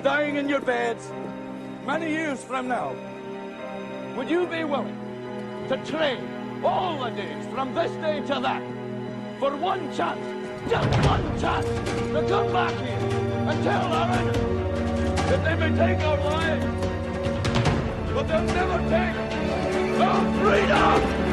dying in your beds many years from now, would you be willing to trade all the days from this day to that for one chance, just one chance, to come back here and tell our enemies that they may take our lives, but they'll never take our freedom?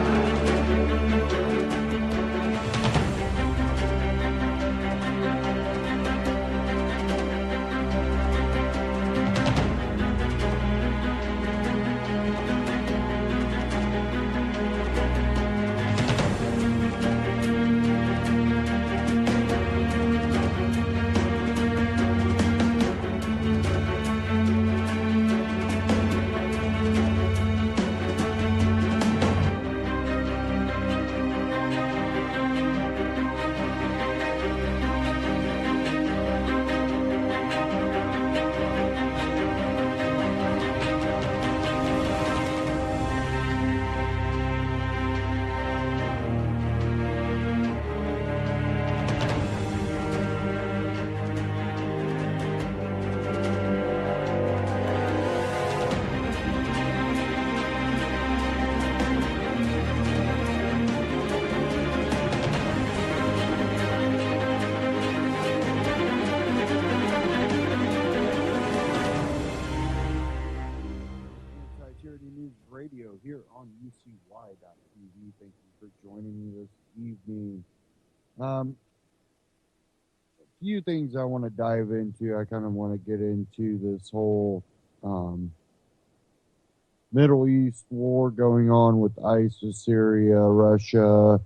Anti-Tyranny News Radio here on UCY.tv. Thank you for joining me this evening. A few things I want to dive into. I kind of want to get into this whole Middle East war going on with ISIS, Syria, Russia,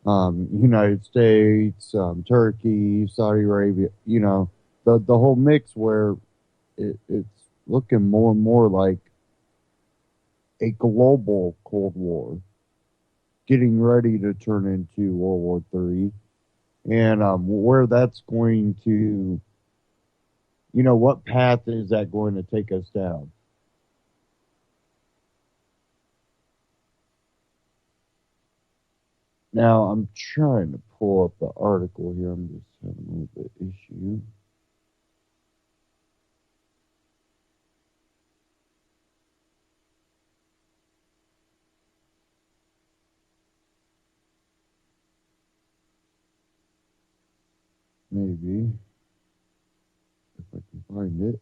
United States, Turkey, Saudi Arabia, the whole mix where it's looking more and more like a global Cold War, getting ready to turn into World War III, and where that's going to, what path is that going to take us down? Now, I'm trying to pull up the article here. I'm just having a little bit of issue. Maybe, if I can find it.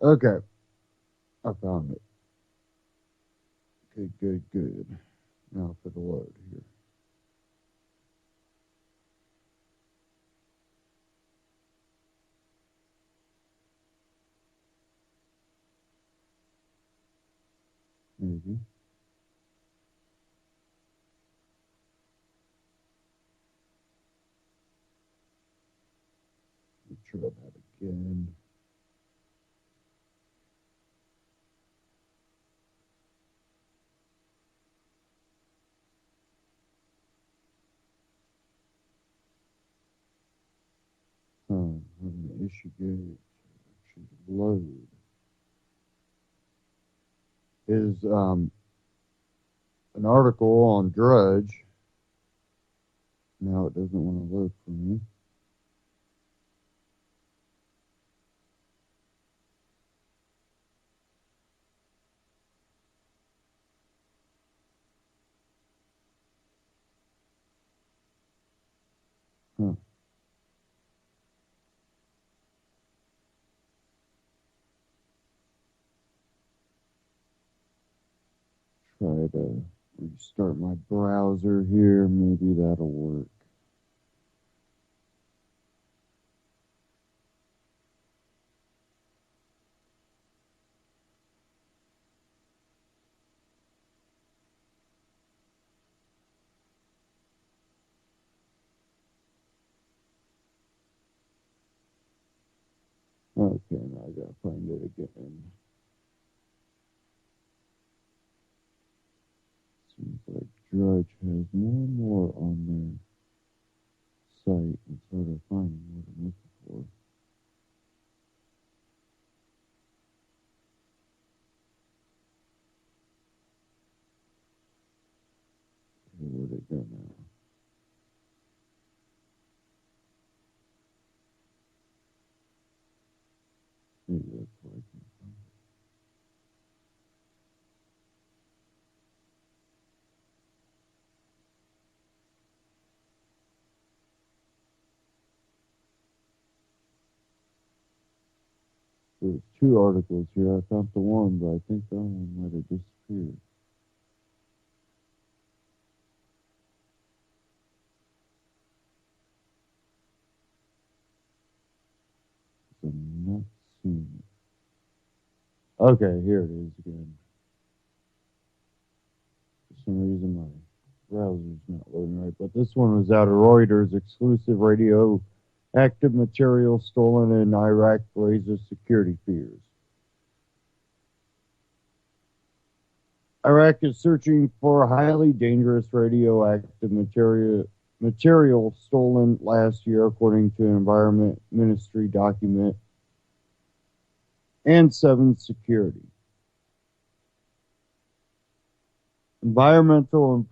Okay, I found it. Good. Now for the load here. Maybe. Let me try that again. Having an issue getting actually load. Is an article on Drudge. Now it doesn't want to load for me. Huh. Try to restart my browser here. Maybe that'll work. Okay, now I gotta find it again. Seems like Drudge has more and more on their site instead of finding what I'm looking for. it go now? Maybe that's why I can't find it. There's two articles here. I found the one, but I think that one might have disappeared. So I'm not seeing it. Okay, here it is again. For some reason, my browser's not loading right. But this one was out of Reuters. Exclusive radioactive material stolen in Iraq raises security fears. Iraq is searching for highly dangerous radioactive material stolen last year, according to an Environment Ministry document, and 7 security. Environmental and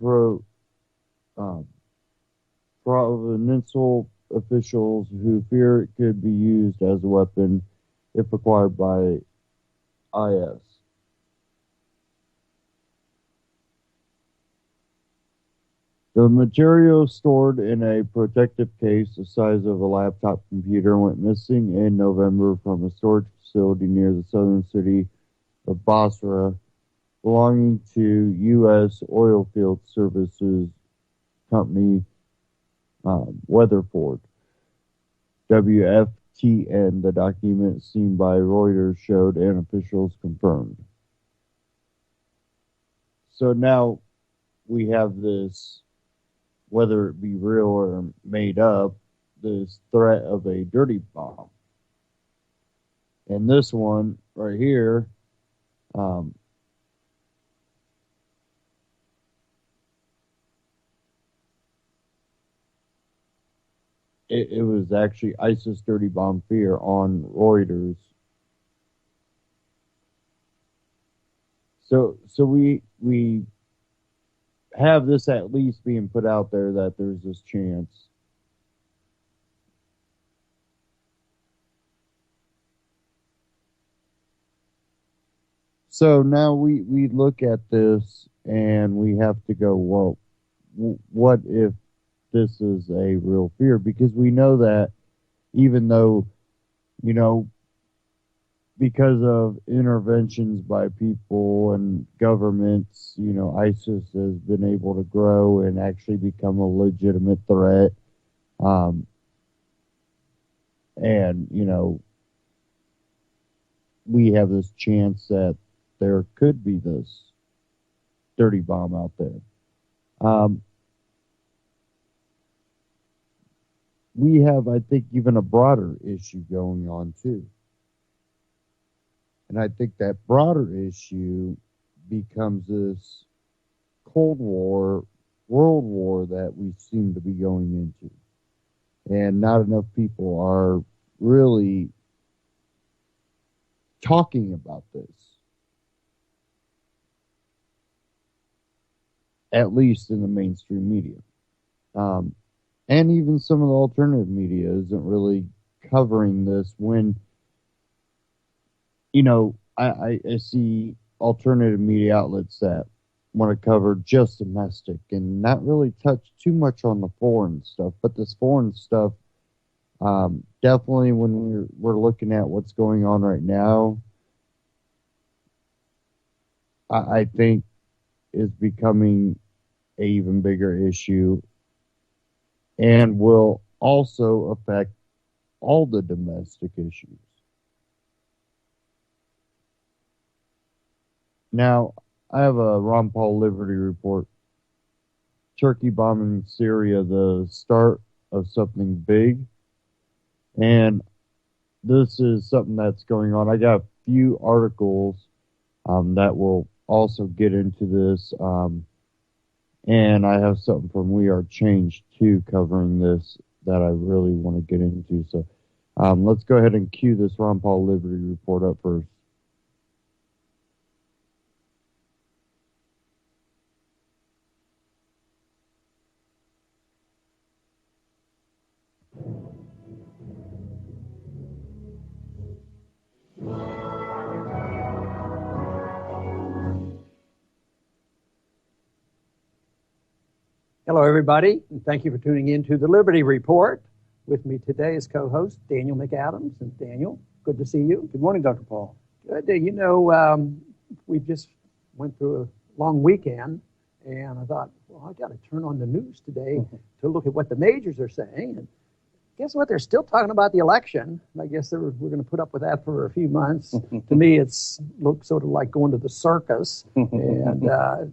provincial officials who fear it could be used as a weapon if acquired by IS. The material stored in a protective case the size of a laptop computer went missing in November from a storage facility near the southern city of Basra, belonging to U.S. oilfield services company Weatherford. WFTN, the document seen by Reuters, showed and officials confirmed. So now we have this, whether it be real or made up, this threat of a dirty bomb. And this one right here, it was actually ISIS dirty bomb fear on Reuters. So we have this at least being put out there that there's this chance. So now we look at this and we have to go, well, what if this is a real fear? Because we know that even though, because of interventions by people and governments, ISIS has been able to grow and actually become a legitimate threat. And, we have this chance that there could be this dirty bomb out there. We have, I think, even a broader issue going on, too. And I think that broader issue becomes this Cold War, World War that we seem to be going into. And not enough people are really talking about this. At least in the mainstream media. And even some of the alternative media isn't really covering this when, I see alternative media outlets that want to cover just domestic and not really touch too much on the foreign stuff. But this foreign stuff, definitely when we're looking at what's going on right now, I think is becoming an even bigger issue and will also affect all the domestic issues. Now, I have a Ron Paul Liberty report. Turkey bombing Syria, the start of something big. And this is something that's going on. I got a few articles that will also get into this. And I have something from We Are Change, too, covering this that I really want to get into. So let's go ahead and cue this Ron Paul Liberty report up first. Hello, everybody, and thank you for tuning in to the Liberty Report. With me today is co-host Daniel McAdams. And Daniel, good to see you. Good morning, Dr. Paul. Good. We just went through a long weekend, and I thought, well, I got to turn on the news today to look at what the majors are saying. And guess what? They're still talking about the election. I guess we're going to put up with that for a few months. To me, it's looks sort of like going to the circus, and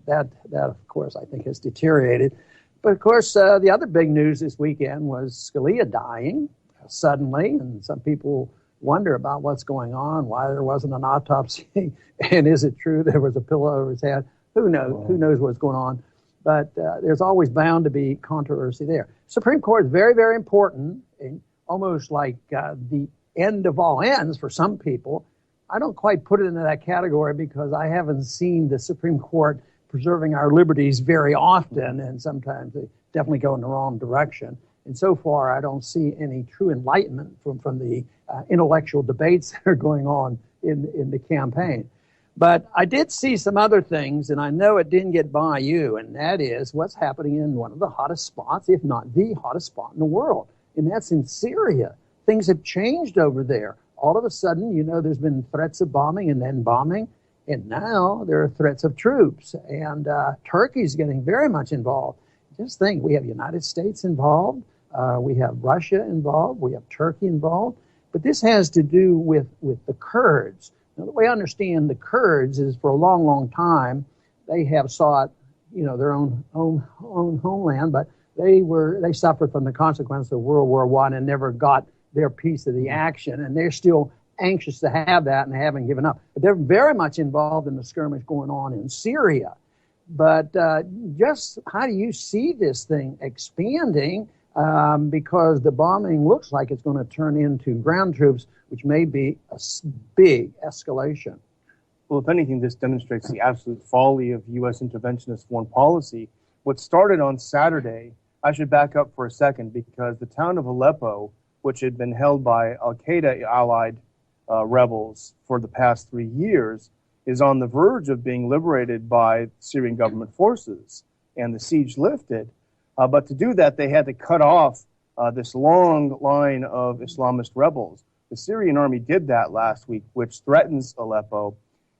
that, of course, I think has deteriorated. But, of course, the other big news this weekend was Scalia dying suddenly, and some people wonder about what's going on, why there wasn't an autopsy, and is it true there was a pillow over his head? Who knows? Who knows what's going on? But there's always bound to be controversy there. Supreme Court is very, very important, and almost like the end of all ends for some people. I don't quite put it into that category because I haven't seen the Supreme Court preserving our liberties very often, and sometimes they definitely go in the wrong direction. And so far, I don't see any true enlightenment from the intellectual debates that are going on in the campaign. But I did see some other things, and I know it didn't get by you, and that is what's happening in one of the hottest spots, if not the hottest spot in the world, and that's in Syria. Things have changed over there. All of a sudden, there's been threats of bombing and then bombing. And now there are threats of troops, and Turkey's getting very much involved. Just think, we have the United States involved, we have Russia involved, we have Turkey involved, but this has to do with the Kurds. Now, the way I understand the Kurds is for a long, long time, they have sought, their own homeland, but they suffered from the consequences of World War I and never got their piece of the action, and they're still anxious to have that and haven't given up. But they're very much involved in the skirmish going on in Syria. But just how do you see this thing expanding? Because the bombing looks like it's going to turn into ground troops, which may be a big escalation. Well, if anything, this demonstrates the absolute folly of U.S. interventionist foreign policy. What started on Saturday, I should back up for a second, because the town of Aleppo, which had been held by al-Qaeda-allied rebels for the past 3 years, is on the verge of being liberated by Syrian government forces and the siege lifted. But to do that, they had to cut off this long line of Islamist rebels. The Syrian army did that last week, which threatens Aleppo.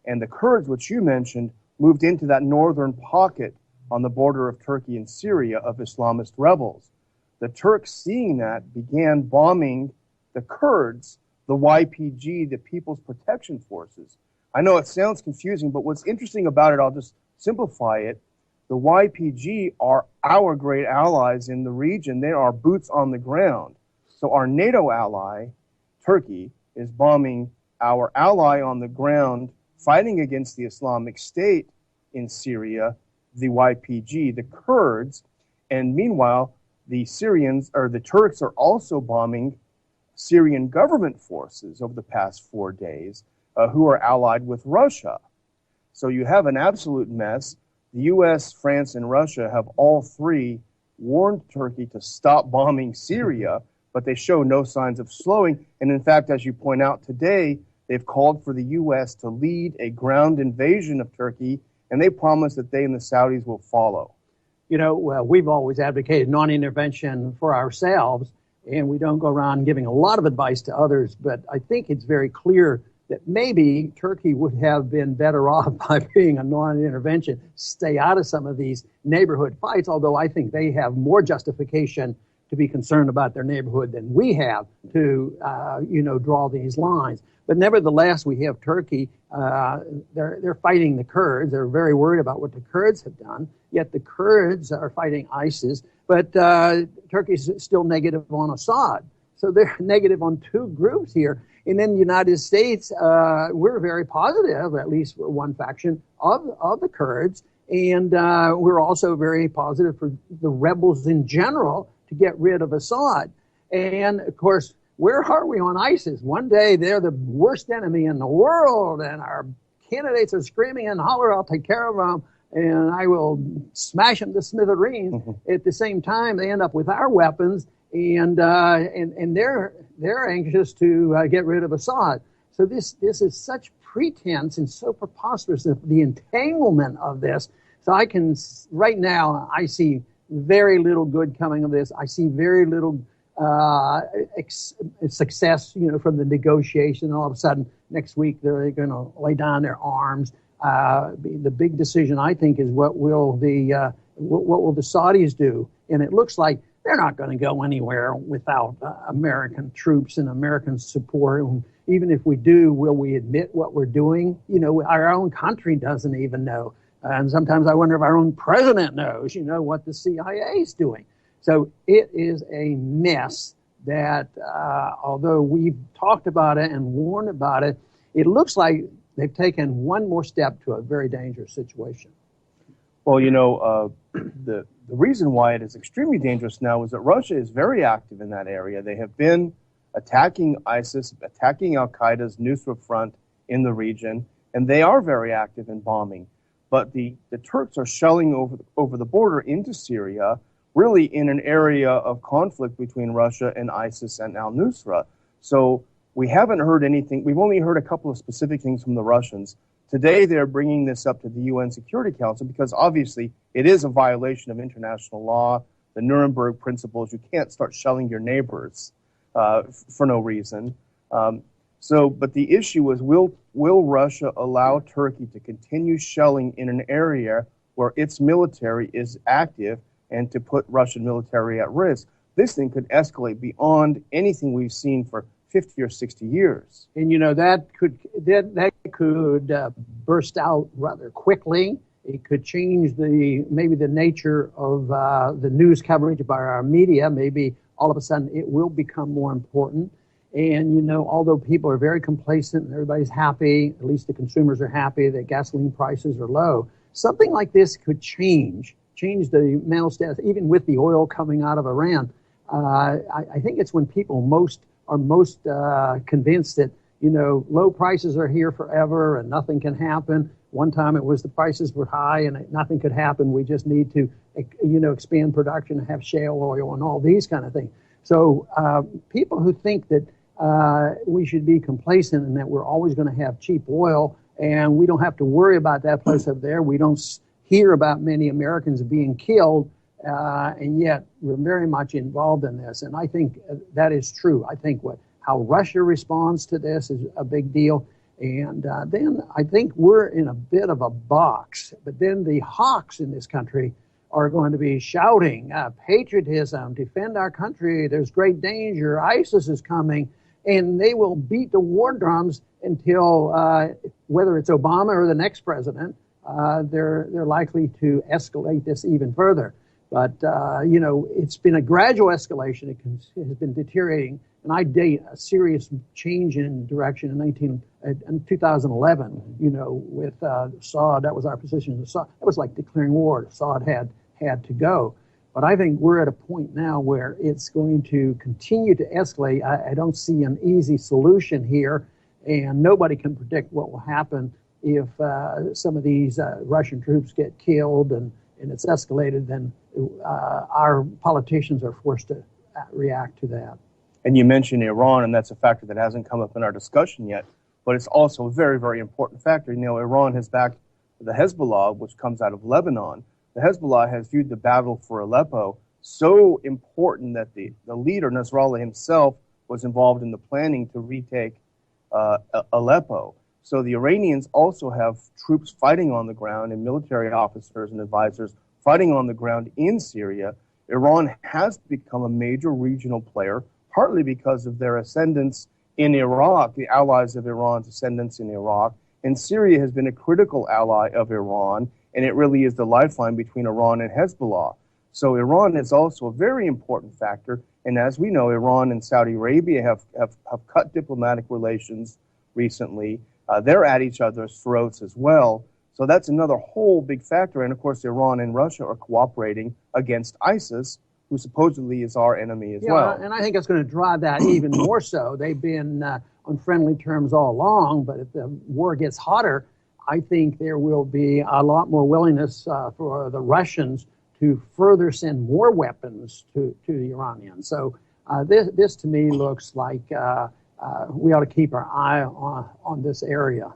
And the Kurds, which you mentioned, moved into that northern pocket on the border of Turkey and Syria of Islamist rebels. The Turks, seeing that, began bombing the Kurds, the YPG, the People's Protection Forces. I know it sounds confusing, but what's interesting about it, I'll just simplify it. The YPG are our great allies in the region. They are boots on the ground. So our NATO ally, Turkey, is bombing our ally on the ground, fighting against the Islamic State in Syria, the YPG, the Kurds, and meanwhile, the Turks are also bombing Syrian government forces over the past 4 days, who are allied with Russia. So you have an absolute mess. The U.S., France, and Russia have all three warned Turkey to stop bombing Syria, but they show no signs of slowing. And in fact, as you point out today, they've called for the U.S. to lead a ground invasion of Turkey, and they promise that they and the Saudis will follow. We've always advocated non-intervention for ourselves, and we don't go around giving a lot of advice to others, but I think it's very clear that maybe Turkey would have been better off by being a non-intervention, stay out of some of these neighborhood fights, although I think they have more justification to be concerned about their neighborhood than we have to, draw these lines. But nevertheless, we have Turkey. They're fighting the Kurds. They're very worried about what the Kurds have done. Yet the Kurds are fighting ISIS. But Turkey's still negative on Assad. So they're negative on two groups here. And in the United States, we're very positive, at least for one faction, of the Kurds. And we're also very positive for the rebels in general to get rid of Assad. And, of course, where are we on ISIS? One day they're the worst enemy in the world, and our candidates are screaming and holler, I'll take care of them, and I will smash them to smithereens. Mm-hmm. At the same time, they end up with our weapons, and they're anxious to get rid of Assad. So this is such pretense and so preposterous, the entanglement of this. So right now, I see very little good coming of this. I see very little success, from the negotiation. All of a sudden, next week they're going to lay down their arms. The big decision, I think, is what will the Saudis do? And it looks like they're not going to go anywhere without American troops and American support. And even if we do, will we admit what we're doing? Our own country doesn't even know. And sometimes I wonder if our own president knows, what the CIA is doing. So it is a mess that, although we've talked about it and warned about it, it looks like they've taken one more step to a very dangerous situation. Well, the reason why it is extremely dangerous now is that Russia is very active in that area. They have been attacking ISIS, attacking Al-Qaeda's Nusra Front in the region, and they are very active in bombing. But the Turks are shelling over the border into Syria, really in an area of conflict between Russia and ISIS and al-Nusra. So we haven't heard anything. We've only heard a couple of specific things from the Russians. Today, they're bringing this up to the UN Security Council because obviously it is a violation of international law, the Nuremberg principles. You can't start shelling your neighbors for no reason. But the issue is, will Russia allow Turkey to continue shelling in an area where its military is active and to put Russian military at risk? This thing could escalate beyond anything we've seen for 50 or 60 years. And that could burst out rather quickly. It could change maybe the nature of the news coverage by our media. Maybe all of a sudden it will become more important. And, although people are very complacent and everybody's happy, at least the consumers are happy that gasoline prices are low, something like this could change the mental status, even with the oil coming out of Iran. I think it's when people are most convinced that, low prices are here forever and nothing can happen. One time it was the prices were high and nothing could happen. We just need to, expand production and have shale oil and all these kind of things. So people who think that we should be complacent and that we're always going to have cheap oil and we don't have to worry about that place up there. We don't hear about many Americans being killed, and yet we're very much involved in this. And I think that is true. I think how Russia responds to this is a big deal. And then I think we're in a bit of a box. But then the hawks in this country are going to be shouting, patriotism, defend our country, there's great danger, ISIS is coming. And they will beat the war drums until, whether it's Obama or the next president, they're likely to escalate this even further. But, it's been a gradual escalation. It has been deteriorating. And I date a serious change in direction in 2011, with Assad. That was our position. Assad, that was like declaring war. Assad had to go. But I think we're at a point now where it's going to continue to escalate. I don't see an easy solution here, and nobody can predict what will happen if some of these Russian troops get killed and it's escalated. Then our politicians are forced to react to that. And you mentioned Iran, and that's a factor that hasn't come up in our discussion yet, but it's also a very, very important factor. Iran has backed the Hezbollah, which comes out of Lebanon. The Hezbollah has viewed the battle for Aleppo so important that the leader, Nasrallah himself, was involved in the planning to retake Aleppo. So the Iranians also have troops fighting on the ground and military officers and advisors fighting on the ground in Syria. Iran has become a major regional player, partly because of their ascendance in Iraq, the allies of Iran's ascendance in Iraq. And Syria has been a critical ally of Iran, and it really is the lifeline between Iran and Hezbollah. So Iran is also a very important factor. And as we know, Iran and Saudi Arabia have cut diplomatic relations recently. They're at each other's throats as well. So that's another whole big factor. And of course, Iran and Russia are cooperating against ISIS, who supposedly is our enemy as well. And I think it's going to drive that even more so. They've been on friendly terms all along, but if the war gets hotter, I think there will be a lot more willingness for the Russians to further send more weapons to the Iranians. So this to me looks like we ought to keep our eye on this area.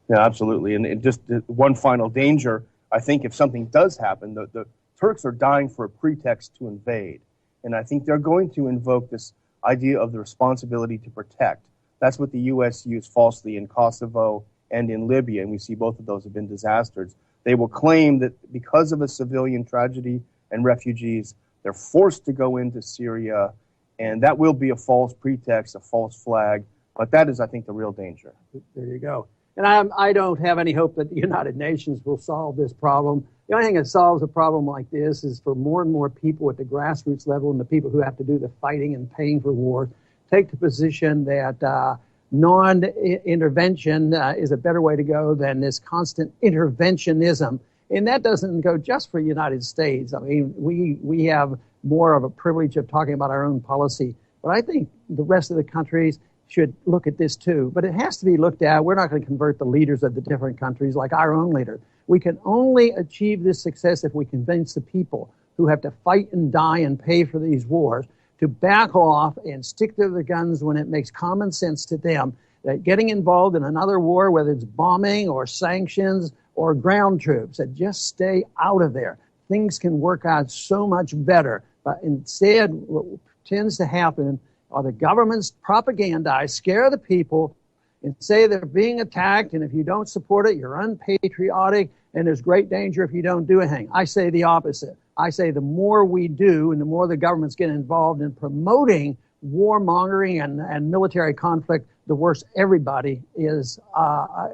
Yeah, absolutely. And just one final danger, I think if something does happen, the Turks are dying for a pretext to invade. And I think they're going to invoke this idea of the responsibility to protect. That's what the U.S. used falsely in Kosovo and in Libya, and we see both of those have been disasters. They will claim that because of a civilian tragedy and refugees, they're forced to go into Syria, and that will be a false pretext, a false flag. But that is, I think, the real danger. There you go. And I don't have any hope that the United Nations will solve this problem. The only thing that solves a problem like this is for more and more people at the grassroots level and the people who have to do the fighting and paying for war take the position that non-intervention is a better way to go than this constant interventionism. And that doesn't go just for the United States. I mean, we have more of a privilege of talking about our own policy. But I think the rest of the countries should look at this too. But it has to be looked at. We're not going to convert the leaders of the different countries like our own leader. We can only achieve this success if we convince the people who have to fight and die and pay for these wars to back off and stick to their guns when it makes common sense to them, that getting involved in another war, whether it's bombing or sanctions or ground troops, that just stay out of there. Things can work out so much better. But instead, what tends to happen are the governments propagandize, scare the people, and say they're being attacked, and if you don't support it, you're unpatriotic, and there's great danger if you don't do anything. I say the opposite. I say the more we do and the more the governments get involved in promoting warmongering and military conflict, the worse everybody is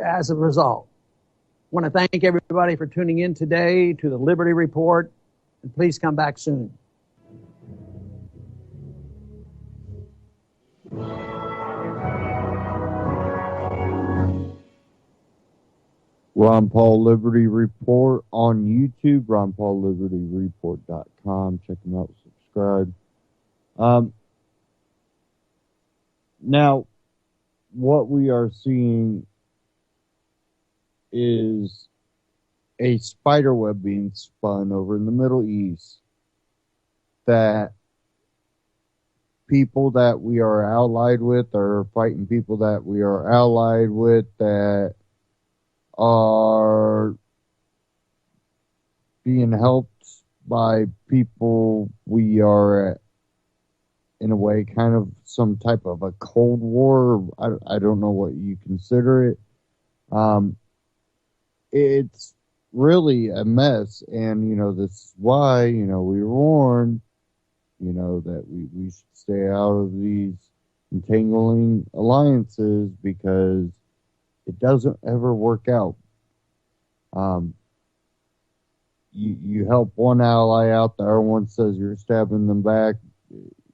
as a result. I want to thank everybody for tuning in today to the Liberty Report, and please come back soon. Ron Paul Liberty Report on YouTube, RonPaulLibertyReport.com. Check them out, subscribe. Now, what we are seeing is a spider web being spun over in the Middle East that people that we are allied with are fighting people that we are allied with that are being helped by people we are, in a way, kind of some type of a Cold War. I don't know what you consider it. It's really a mess, and, this is why, we were warned, that we should stay out of these entangling alliances because it doesn't ever work out. You help one ally out, the other one says you're stabbing them back,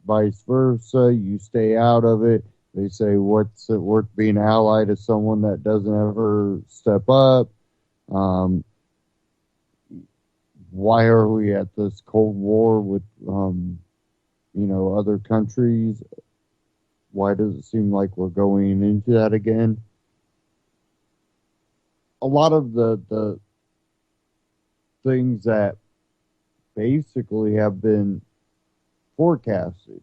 vice versa. You stay out of it. They say, what's it worth being allied to someone that doesn't ever step up? Why are we at this Cold War with, other countries? Why does it seem like we're going into that again? A lot of the things that basically have been forecasted.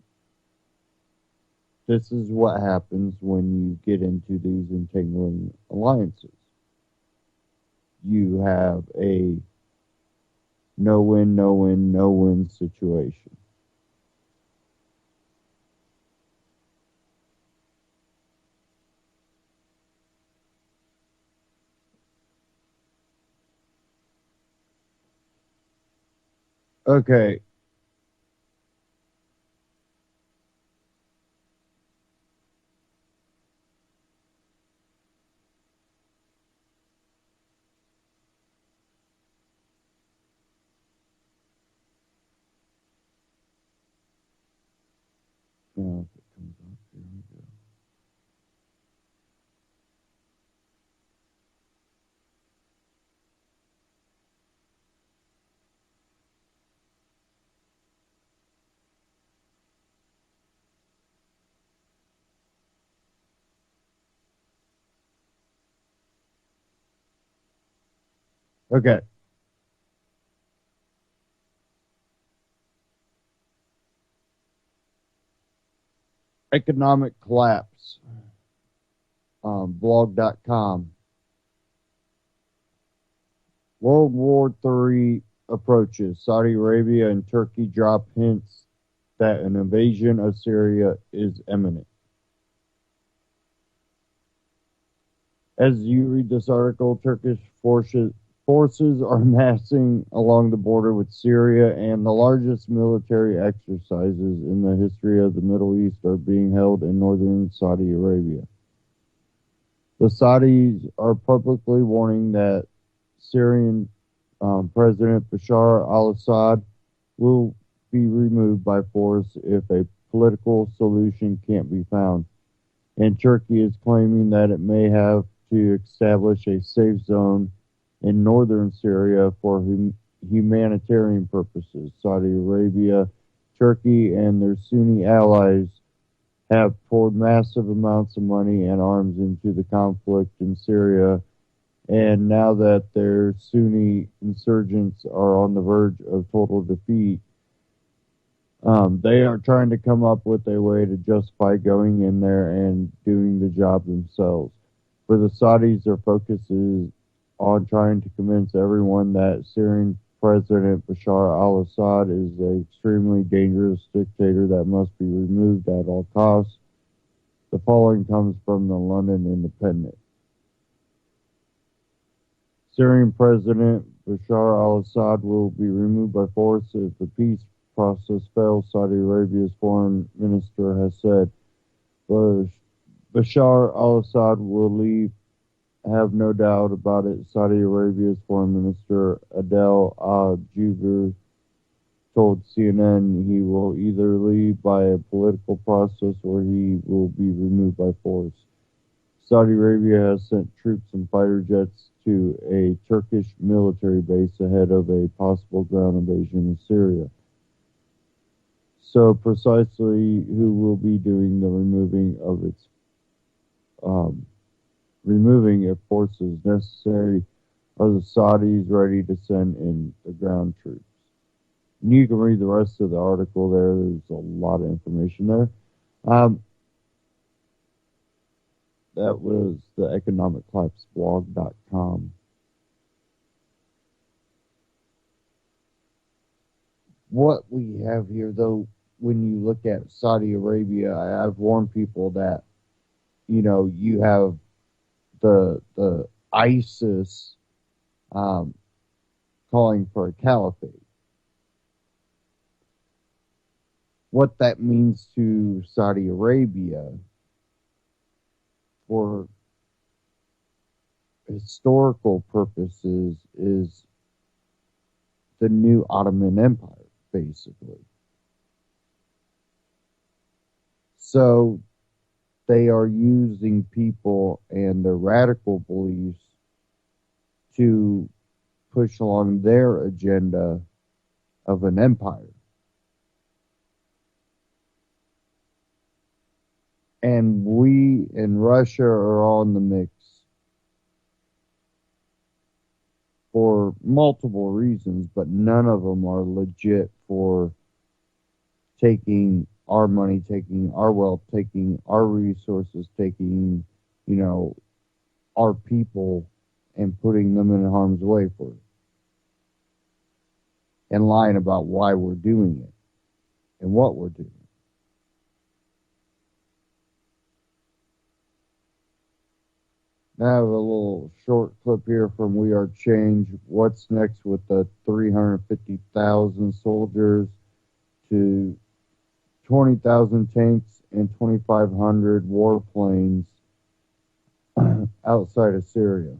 This is what happens when you get into these entangling alliances. You have a no-win, no-win, no-win situation. Okay. Now, if it comes up, here we go. Okay. Economic collapse. Blog.com. World War III approaches, Saudi Arabia and Turkey drop hints that an invasion of Syria is imminent. As you read this article, Turkish forces are massing along the border with Syria, and the largest military exercises in the history of the Middle East are being held in northern Saudi Arabia. The Saudis are publicly warning that Syrian President Bashar al-Assad will be removed by force if a political solution can't be found. And Turkey is claiming that it may have to establish a safe zone in northern Syria for humanitarian purposes. Saudi Arabia, Turkey, and their Sunni allies have poured massive amounts of money and arms into the conflict in Syria, and now that their Sunni insurgents are on the verge of total defeat, they are trying to come up with a way to justify going in there and doing the job themselves. For the Saudis, their focus is on trying to convince everyone that Syrian President Bashar al-Assad is an extremely dangerous dictator that must be removed at all costs. The following comes from the London Independent. Syrian President Bashar al-Assad will be removed by force if the peace process fails, Saudi Arabia's foreign minister has said. Bashar al-Assad will leave, have no doubt about it. Saudi Arabia's foreign minister Adel al-Jubeir told CNN he will either leave by a political process or he will be removed by force. Saudi Arabia has sent troops and fighter jets to a Turkish military base ahead of a possible ground invasion of Syria. So precisely who will be doing the removing if force is necessary? Are the Saudis ready to send in the ground troops? And you can read the rest of the article there. There's a lot of information there. That was the economiccollapseblog.com. What we have here, though, when you look at Saudi Arabia, I've warned people that, you have the ISIS calling for a caliphate. What that means to Saudi Arabia for historical purposes is the new Ottoman Empire, basically. So they are using people and their radical beliefs to push along their agenda of an empire. And we and Russia are all in the mix for multiple reasons, but none of them are legit for taking our money, taking our wealth, taking our resources, taking, our people and putting them in harm's way for it. And lying about why we're doing it and what we're doing. Now I have a little short clip here from We Are Change. What's next with the 350,000 soldiers to 20,000 tanks and 2,500 warplanes outside of Syria?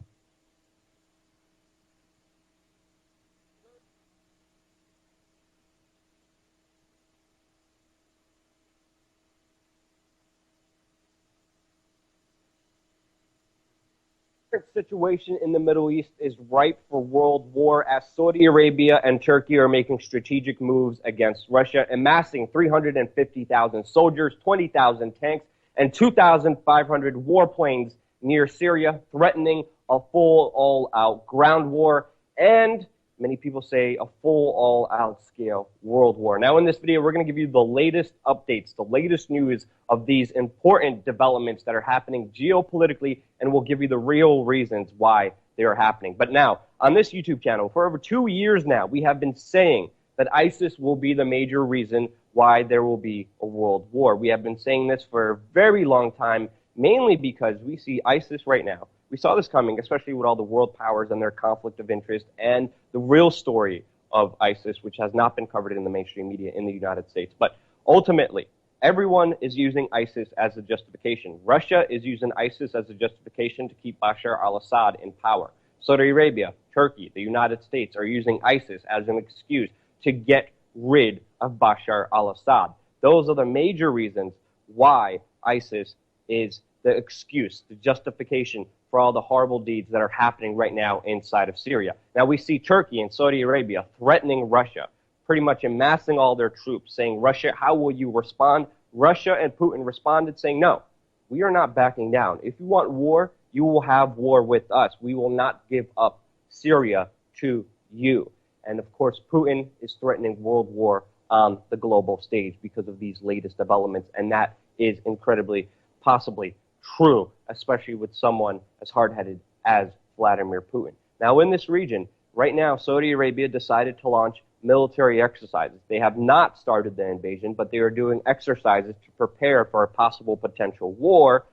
Situation in the Middle East is ripe for world war as Saudi Arabia and Turkey are making strategic moves against Russia, amassing 350,000 soldiers, 20,000 tanks, and 2,500 warplanes near Syria, threatening a full all-out ground war and, many people say, a full all-out scale world war. Now in this video, we're going to give you the latest updates, the latest news of these important developments that are happening geopolitically, and we'll give you the real reasons why they are happening. But now, on this YouTube channel, for over 2 years now, we have been saying that ISIS will be the major reason why there will be a world war. We have been saying this for a very long time, mainly because we see ISIS right now. We saw this coming, especially with all the world powers and their conflict of interest and the real story of ISIS, which has not been covered in the mainstream media in the United States. But ultimately, everyone is using ISIS as a justification. Russia is using ISIS as a justification to keep Bashar al-Assad in power. Saudi Arabia, Turkey, the United States are using ISIS as an excuse to get rid of Bashar al-Assad. Those are the major reasons why ISIS is the excuse, the justification for all the horrible deeds that are happening right now inside of Syria. Now we see Turkey and Saudi Arabia threatening Russia, pretty much amassing all their troops, saying, Russia, how will you respond? Russia and Putin responded saying, no, we are not backing down. If you want war, you will have war with us. We will not give up Syria to you. And of course, Putin is threatening world war on the global stage because of these latest developments, and that is incredibly, possibly true, especially with someone as hard-headed as Vladimir Putin. Now, in this region, right now, Saudi Arabia decided to launch military exercises. They have not started the invasion, but they are doing exercises to prepare for a possible potential war.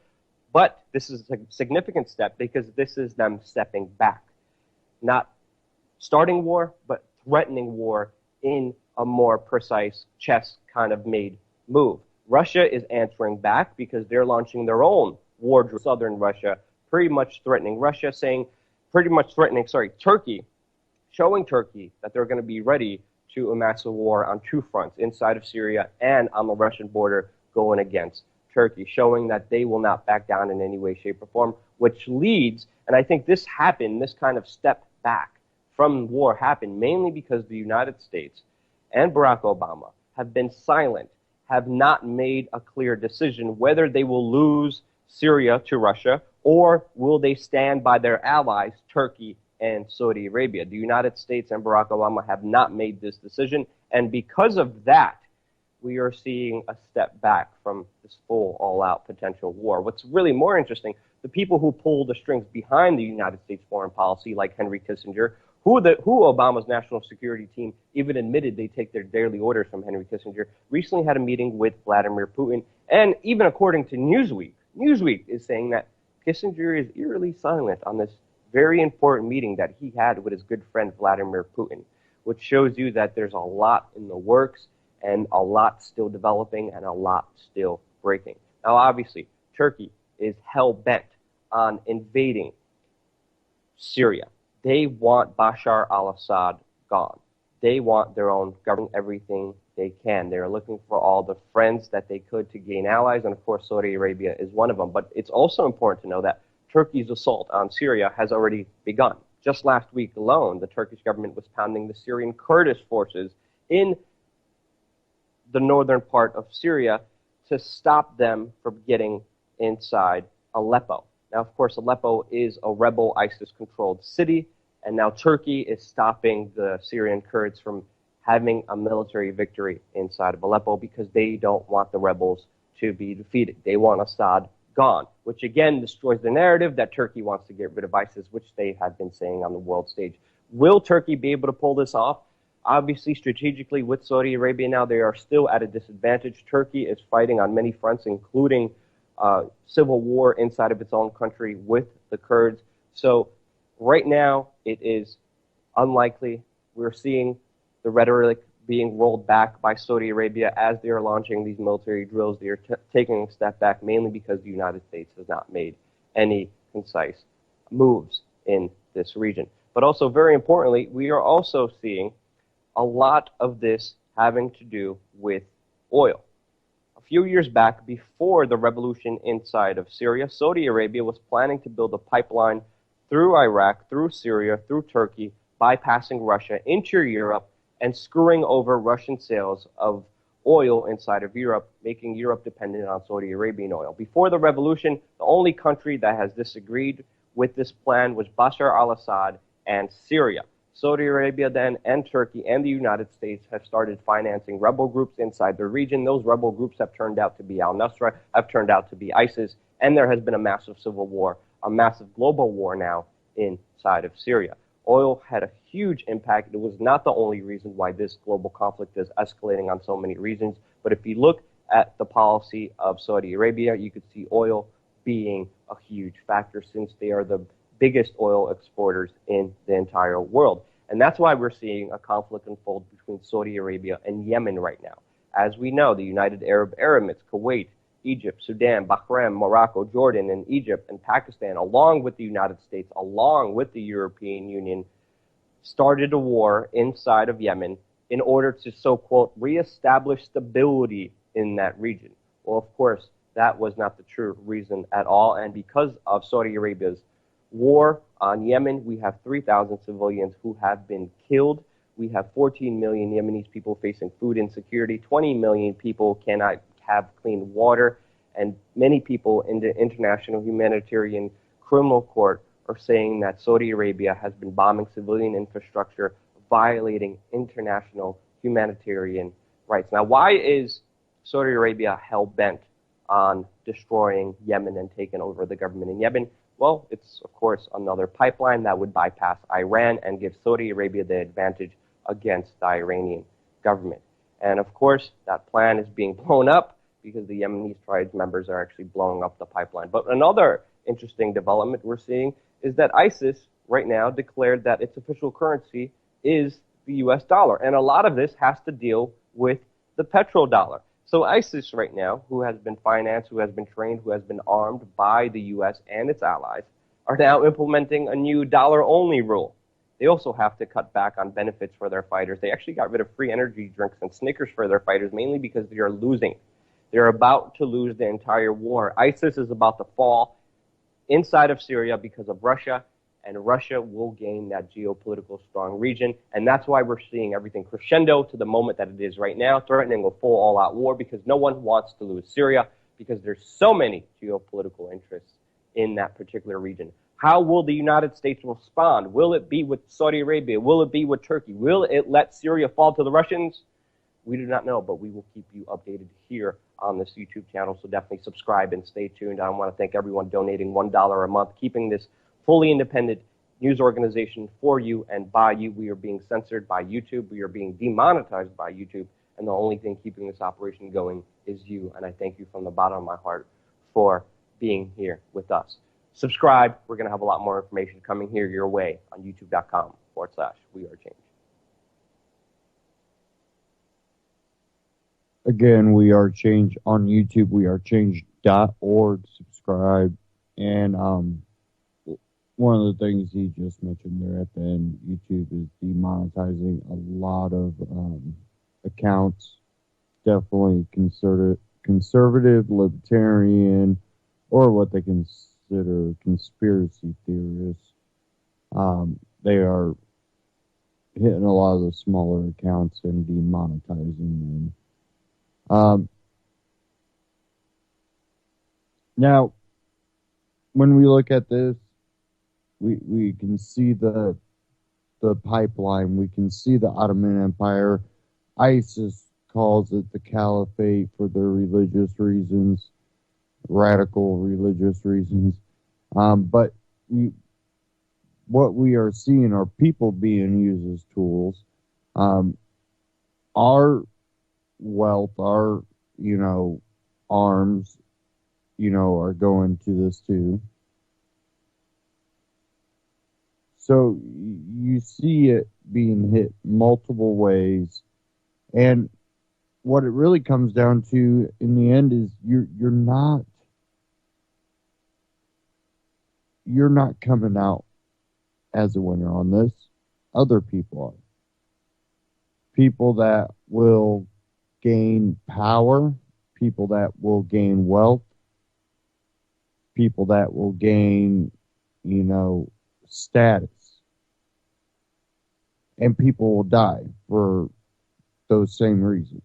But this is a significant step because this is them stepping back, not starting war, but threatening war in a more precise chess kind of made move. Russia is answering back because they're launching their own war drill. Southern Russia, pretty much threatening Turkey, showing Turkey that they're going to be ready to amass a war on two fronts, inside of Syria and on the Russian border going against Turkey, showing that they will not back down in any way, shape, or form, which leads, and I think this happened, this kind of step back from war happened mainly because the United States and Barack Obama have been silent, have not made a clear decision whether they will lose Syria to Russia or will they stand by their allies, Turkey and Saudi Arabia. The United States and Barack Obama have not made this decision, and because of that, we are seeing a step back from this full, all-out potential war. What's really more interesting, the people who pull the strings behind the United States foreign policy, like Henry Kissinger, who Obama's national security team even admitted they take their daily orders from Henry Kissinger, recently had a meeting with Vladimir Putin. And even according to Newsweek is saying that Kissinger is eerily silent on this very important meeting that he had with his good friend Vladimir Putin, which shows you that there's a lot in the works and a lot still developing and a lot still breaking. Now, obviously, Turkey is hell-bent on invading Syria. They want Bashar al-Assad gone. They want their own government, everything they can. They're looking for all the friends that they could to gain allies, and of course Saudi Arabia is one of them. But it's also important to know that Turkey's assault on Syria has already begun. Just last week alone, the Turkish government was pounding the Syrian Kurdish forces in the northern part of Syria to stop them from getting inside Aleppo. Now, of course, Aleppo is a rebel ISIS-controlled city, and now Turkey is stopping the Syrian Kurds from having a military victory inside of Aleppo because they don't want the rebels to be defeated. They want Assad gone, which again destroys the narrative that Turkey wants to get rid of ISIS, which they have been saying on the world stage. Will Turkey be able to pull this off? Obviously, strategically, with Saudi Arabia now, they are still at a disadvantage. Turkey is fighting on many fronts, including civil war inside of its own country with the Kurds. So right now, it is unlikely. We're seeing the rhetoric being rolled back by Saudi Arabia as they are launching these military drills. They are taking a step back mainly because the United States has not made any concise moves in this region. But also, very importantly, we are also seeing a lot of this having to do with oil. A few years back, before the revolution inside of Syria, Saudi Arabia was planning to build a pipeline through Iraq, through Syria, through Turkey, bypassing Russia into Europe and screwing over Russian sales of oil inside of Europe, making Europe dependent on Saudi Arabian oil. Before the revolution, the only country that has disagreed with this plan was Bashar al-Assad and Syria. Saudi Arabia then and Turkey and the United States have started financing rebel groups inside the region. Those rebel groups have turned out to be al-Nusra, have turned out to be ISIS, and there has been a massive civil war, a massive global war now inside of Syria. Oil had a huge impact. It was not the only reason why this global conflict is escalating on so many reasons. But if you look at the policy of Saudi Arabia, you could see oil being a huge factor since they are the biggest oil exporters in the entire world. And that's why we're seeing a conflict unfold between Saudi Arabia and Yemen right now. As we know, the United Arab Emirates, Kuwait, Egypt, Sudan, Bahrain, Morocco, Jordan, and Egypt and Pakistan, along with the United States, along with the European Union, started a war inside of Yemen in order to, so-called, reestablish stability in that region. Well, of course, that was not the true reason at all. And because of Saudi Arabia's war on Yemen, we have 3,000 civilians who have been killed. We have 14 million Yemenis people facing food insecurity. 20 million people cannot have clean water. And many people in the International Humanitarian Criminal Court are saying that Saudi Arabia has been bombing civilian infrastructure, violating international humanitarian rights. Now, why is Saudi Arabia hell-bent on destroying Yemen and taking over the government in Yemen? Well, it's, of course, another pipeline that would bypass Iran and give Saudi Arabia the advantage against the Iranian government. And, of course, that plan is being blown up because the Yemeni tribes members are actually blowing up the pipeline. But another interesting development we're seeing is that ISIS right now declared that its official currency is the U.S. dollar. And a lot of this has to deal with the petrodollar. So ISIS right now, who has been financed, who has been trained, who has been armed by the U.S. and its allies, are now implementing a new dollar-only rule. They also have to cut back on benefits for their fighters. They actually got rid of free energy drinks and Snickers for their fighters, mainly because they are losing. They're about to lose the entire war. ISIS is about to fall inside of Syria because of Russia, and Russia will gain that geopolitical strong region. And that's why we're seeing everything crescendo to the moment that it is right now, threatening a full all-out war because no one wants to lose Syria because there's so many geopolitical interests in that particular region. How will the United States respond? Will it be with Saudi Arabia? Will it be with Turkey? Will it let Syria fall to the Russians? We do not know, but we will keep you updated here on this YouTube channel, so definitely subscribe and stay tuned. I want to thank everyone donating $1 a month, keeping this fully independent news organization for you and by you. We are being censored by YouTube. We are being demonetized by YouTube, and the only thing keeping this operation going is you, and I thank you from the bottom of my heart for being here with us. Subscribe. We're going to have a lot more information coming here your way on youtube.com/wearechange. Again, We Are Change on YouTube, wearechange.org. Subscribe. And one of the things he just mentioned there at the end, YouTube is demonetizing a lot of accounts. Definitely conservative, libertarian, or what they consider conspiracy theorists. They are hitting a lot of the smaller accounts and demonetizing them. Now, when we look at this, we can see the pipeline. We can see the Ottoman Empire. ISIS calls it the caliphate for their religious reasons, radical religious reasons. But what we are seeing are people being used as tools. Our wealth, our, arms, are going to this too. So you see it being hit multiple ways. And what it really comes down to in the end is you're not coming out as a winner on this. Other people are. People that will gain power, people that will gain wealth, people that will gain, status. And people will die for those same reasons.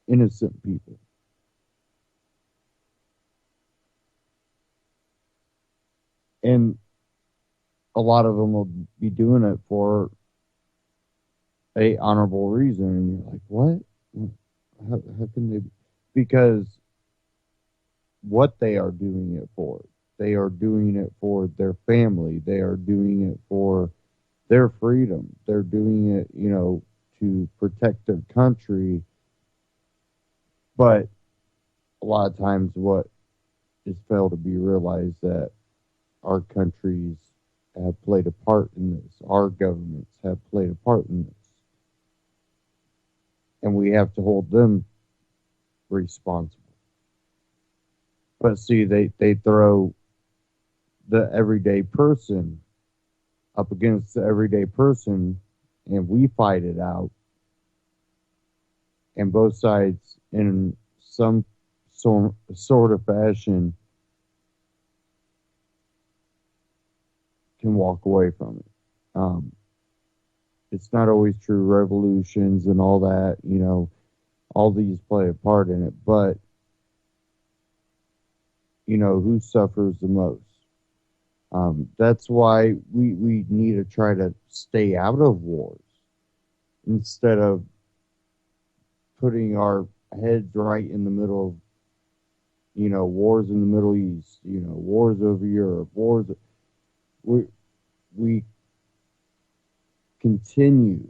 Innocent people. And a lot of them will be doing it for a honorable reason. And you're like, what? How can they? Because what they are doing it for They are doing it for their family. They are doing it for their freedom. They're doing it, to protect their country. But a lot of times what is failed to be realized that our countries have played a part in this. Our governments have played a part in this. And we have to hold them responsible. But see, they throw the everyday person up against the everyday person, and we fight it out. And both sides, in some sort of fashion, can walk away from it. It's not always true. Revolutions and all that, all these play a part in it. But, who suffers the most? That's why we need to try to stay out of wars instead of putting our heads right in the middle of, wars in the Middle East, wars over Europe, wars. We continue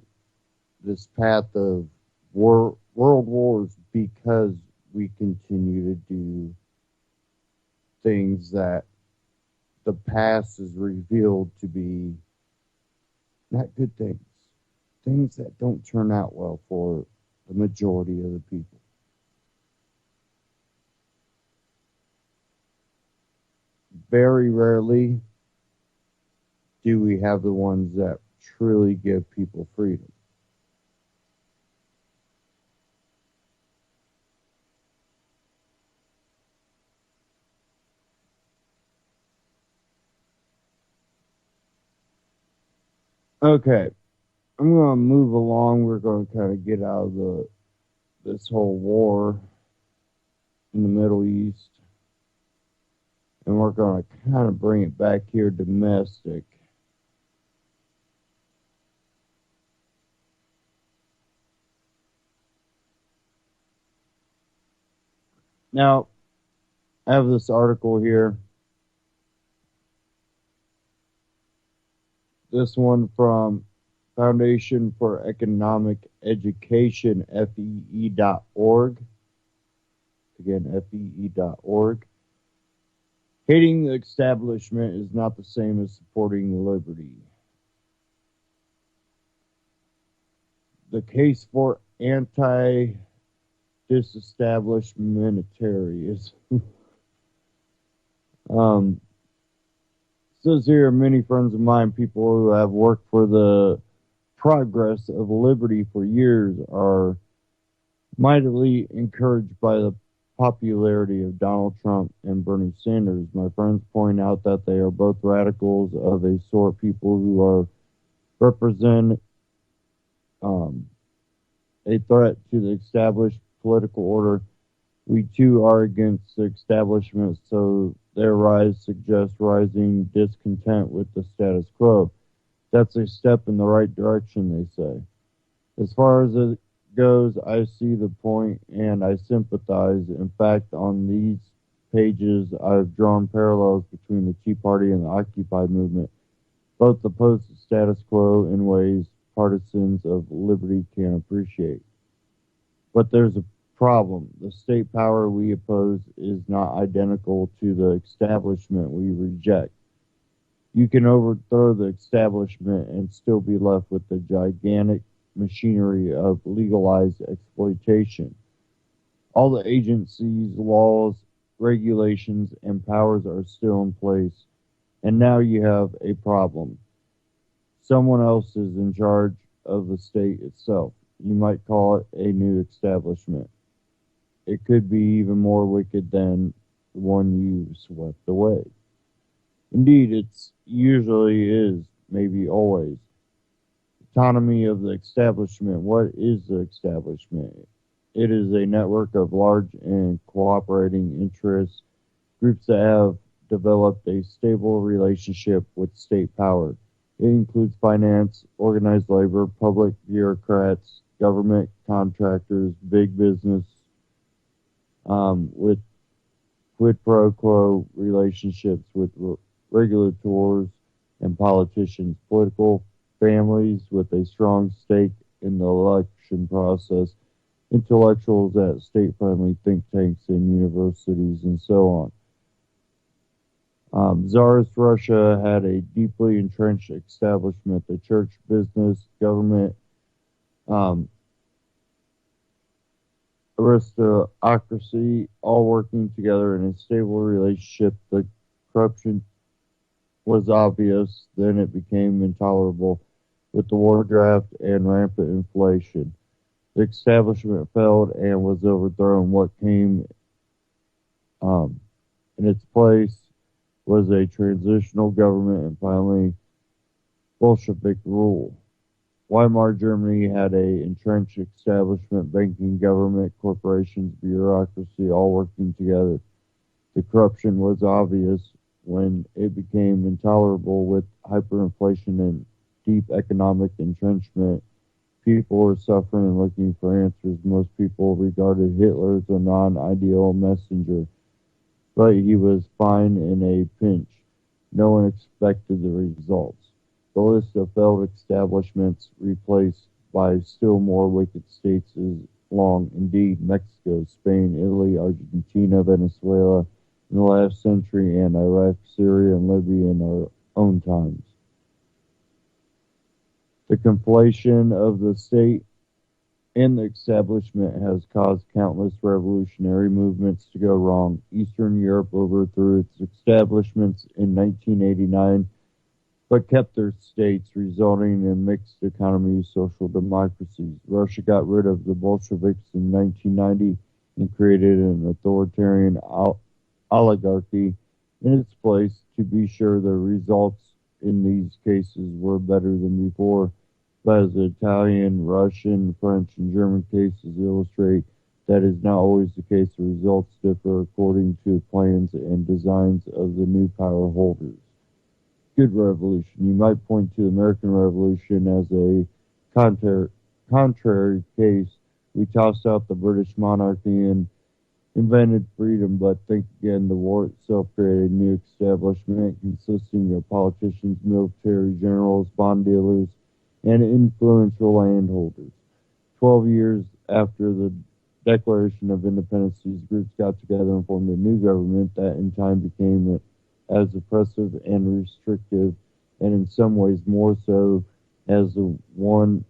this path of world wars because we continue to do things that the past is revealed to be not good things, things that don't turn out well for the majority of the people. Very rarely do we have the ones that truly give people freedom. Okay, I'm going to move along. We're going to kind of get out of this whole war in the Middle East, and we're going to kind of bring it back here domestic. Now, I have this article here. This one from Foundation for Economic Education, FEE.org. Again, FEE.org. Hating the establishment is not the same as supporting liberty. The case for anti-disestablishmentarianism. Says here, many friends of mine, people who have worked for the progress of liberty for years, are mightily encouraged by the popularity of Donald Trump and Bernie Sanders. My friends point out that they are both radicals of a sort, people who are represent a threat to the established political order. We too are against the establishment, so their rise suggests rising discontent with the status quo. That's a step in the right direction, they say. As far as it goes, I see the point and I sympathize. In fact, on these pages, I've drawn parallels between the Tea Party and the Occupy movement. Both oppose the status quo in ways partisans of liberty can appreciate. But there's a problem. The state power we oppose is not identical to the establishment we reject. You can overthrow the establishment and still be left with the gigantic machinery of legalized exploitation. All the agencies, laws, regulations, and powers are still in place, and now you have a problem. Someone else is in charge of the state itself. You might call it a new establishment. It could be even more wicked than the one you swept away. Indeed, it's usually is, maybe always. Autonomy of the establishment. What is the establishment? It is a network of large and cooperating interests, groups that have developed a stable relationship with state power. It includes finance, organized labor, public bureaucrats, government contractors, big business, with quid pro quo relationships with regulators and politicians, political families with a strong stake in the election process, intellectuals at state-friendly think tanks and universities, and so on. Tsarist Russia had a deeply entrenched establishment, the church, business, government, um, aristocracy, all working together in a stable relationship. The corruption was obvious, then it became intolerable with the war draft and rampant inflation. The establishment failed and was overthrown. What came in its place was a transitional government and finally Bolshevik rule. Weimar Germany had a entrenched establishment, banking, government, corporations, bureaucracy, all working together. The corruption was obvious when it became intolerable with hyperinflation and deep economic entrenchment. People were suffering and looking for answers. Most people regarded Hitler as a non-ideal messenger, but he was fine in a pinch. No one expected the results. The list of failed establishments replaced by still more wicked states is long indeed. Mexico, Spain, Italy, Argentina, Venezuela in the last century, and Iraq, Syria, and Libya in our own times. The conflation of the state and the establishment has caused countless revolutionary movements to go wrong. Eastern Europe overthrew its establishments in 1989, but kept their states, resulting in mixed economies, social democracies. Russia got rid of the Bolsheviks in 1990 and created an authoritarian oligarchy in its place. To be sure, the results in these cases were better than before, but as the Italian, Russian, French, and German cases illustrate, that is not always the case. The results differ according to the plans and designs of the new power holders. Good revolution. You might point to the American Revolution as a contrary case. We tossed out the British monarchy and invented freedom, but think again, the war itself created a new establishment consisting of politicians, military generals, bond dealers, and influential landholders. 12 years after the Declaration of Independence, these groups got together and formed a new government that in time became as oppressive and restrictive, and in some ways more so as the one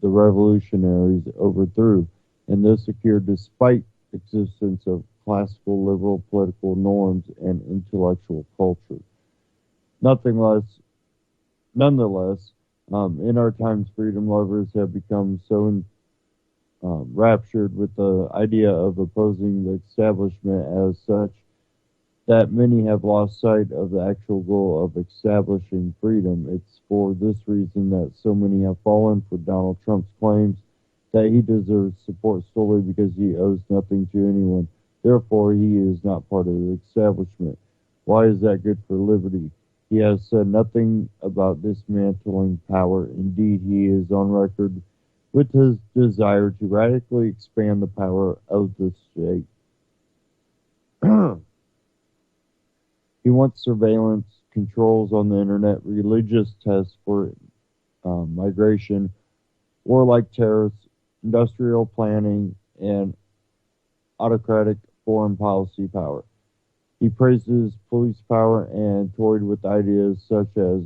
the revolutionaries overthrew. And this occurred despite existence of classical liberal political norms and intellectual culture. Nonetheless, in our times, freedom lovers have become so raptured with the idea of opposing the establishment as such that many have lost sight of the actual goal of establishing freedom. It's for this reason that so many have fallen for Donald Trump's claims that he deserves support solely because he owes nothing to anyone. Therefore, he is not part of the establishment. Why is that good for liberty? He has said nothing about dismantling power. Indeed, he is on record with his desire to radically expand the power of the state. He wants surveillance, controls on the internet, religious tests for migration, warlike terrorists, industrial planning, and autocratic foreign policy power. He praises police power and toyed with ideas such as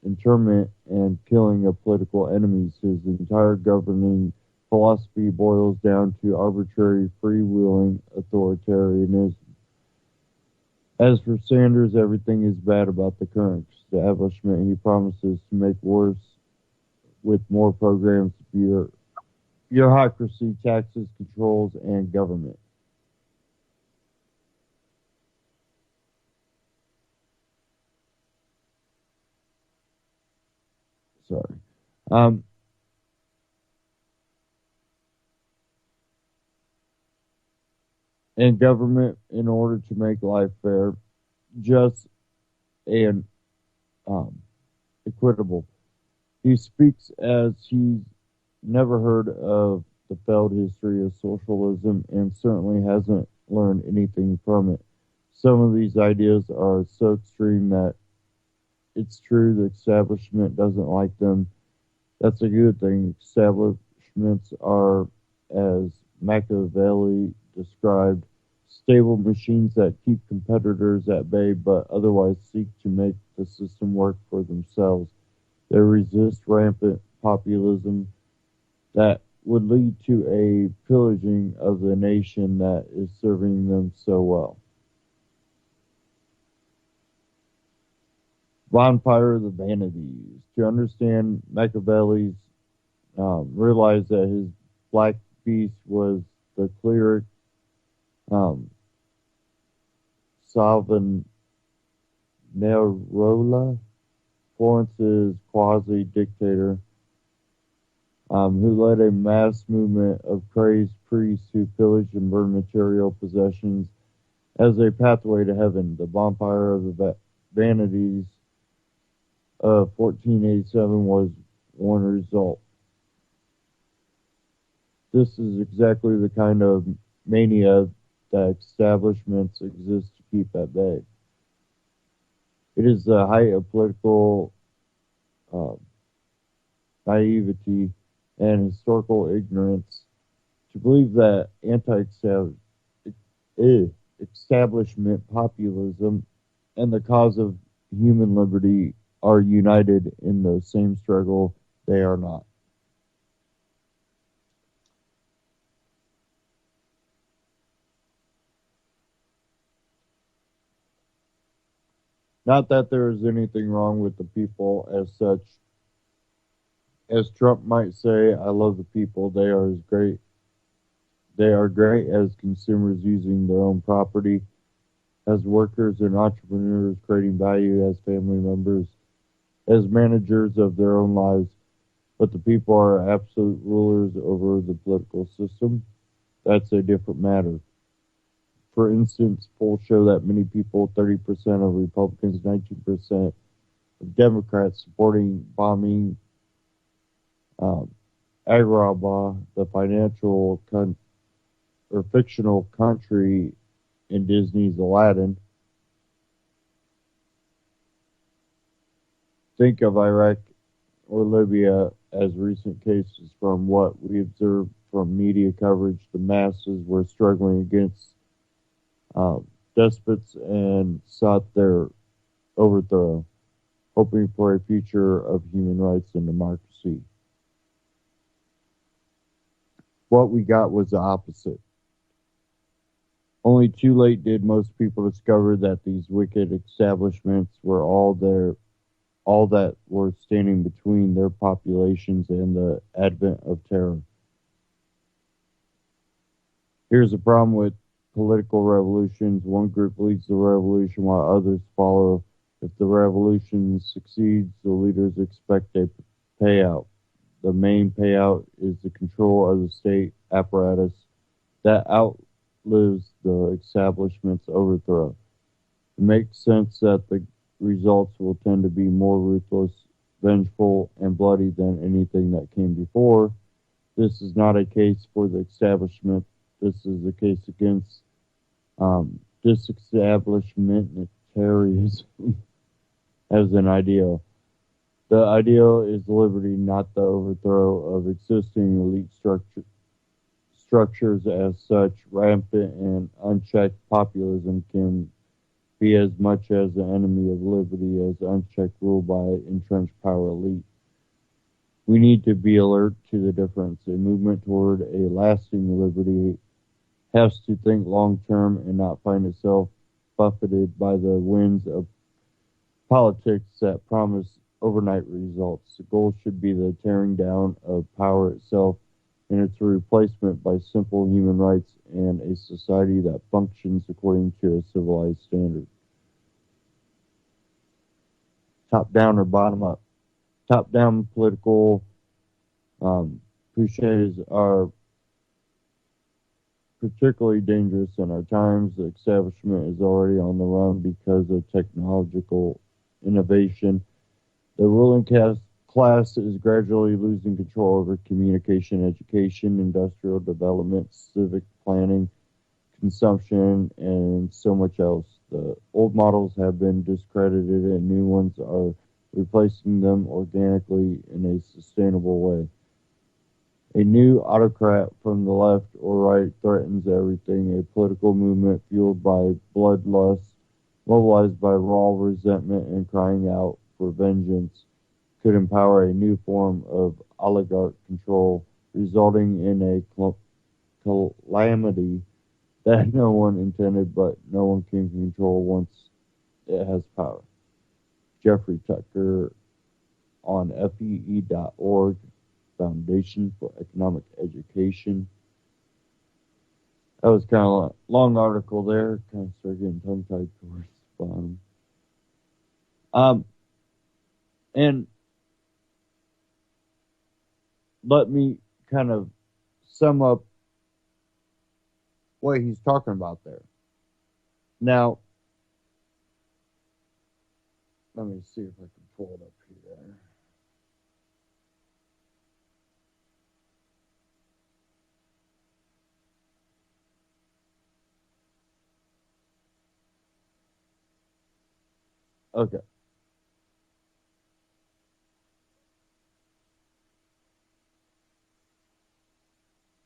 internment and killing of political enemies. His entire governing philosophy boils down to arbitrary, freewheeling authoritarianism. As for Sanders, everything is bad about the current establishment. He promises to make worse with more programs, bureaucracy, taxes, controls, and government. Sorry. And government in order to make life fair, just, and equitable. He speaks as he's never heard of the failed history of socialism and certainly hasn't learned anything from it. Some of these ideas are so extreme that it's true the establishment doesn't like them. That's a good thing. Establishments are, as Machiavelli described, stable machines that keep competitors at bay but otherwise seek to make the system work for themselves. They resist rampant populism that would lead to a pillaging of the nation that is serving them so well. Bonfire of the Vanities. To understand Machiavelli's, realize that his black beast was the cleric um, Savonarola, Florence's quasi-dictator, who led a mass movement of crazed priests who pillaged and burned material possessions as a pathway to heaven. The bonfire of the vanities of 1487 was one result. This is exactly the kind of mania that establishments exist to keep at bay. It is the height of political uh, naivety and historical ignorance to believe that anti-establishment populism and the cause of human liberty are united in the same struggle. They are not. Not that there is anything wrong with the people as such. As Trump might say, I love the people. They are as great. They are great as consumers using their own property, as workers and entrepreneurs creating value, as family members, as managers of their own lives. But the people are absolute rulers over the political system. That's a different matter. For instance, polls show that many people, 30% of Republicans, 19% of Democrats, supporting bombing Agrabah, the fictional country in Disney's Aladdin. Think of Iraq or Libya as recent cases. From what we observed from media coverage, the masses were struggling against despots and sought their overthrow, hoping for a future of human rights and democracy. What we got was the opposite. Only too late did most people discover that these wicked establishments were all that were standing between their populations and the advent of terror. Here's the problem with political revolutions. One group leads the revolution while others follow. If the revolution succeeds, the leaders expect a payout. The main payout is the control of the state apparatus that outlives the establishment's overthrow. It makes sense that the results will tend to be more ruthless, vengeful, and bloody than anything that came before. This is not a case for the establishment. This is a case against disestablishmentarianism as an ideal. The ideal is liberty, not the overthrow of existing elite structures. As such, rampant and unchecked populism can be as much as an enemy of liberty as unchecked rule by entrenched power elite. We need to be alert to the difference. A movement toward a lasting liberty has to think long term and not find itself buffeted by the winds of politics that promise overnight results. The goal should be the tearing down of power itself and its replacement by simple human rights and a society that functions according to a civilized standard. Top down or bottom up? Top down political cliches are particularly dangerous in our times. The establishment is already on the run because of technological innovation. The ruling class is gradually losing control over communication, education, industrial development, civic planning, consumption, and so much else. The old models have been discredited and new ones are replacing them organically in a sustainable way. A new autocrat from the left or right threatens everything, a political movement fueled by bloodlust, mobilized by raw resentment and crying out for vengeance, could empower a new form of oligarch control, resulting in a calamity that no one intended but no one can control once it has power. Jeffrey Tucker on FEE.org, Foundation for Economic Education. That was kind of a long article there. Kind of started getting tongue-tied towards the bottom. And let me kind of sum up what he's talking about there. Now, let me see if I can pull it up here. Okay.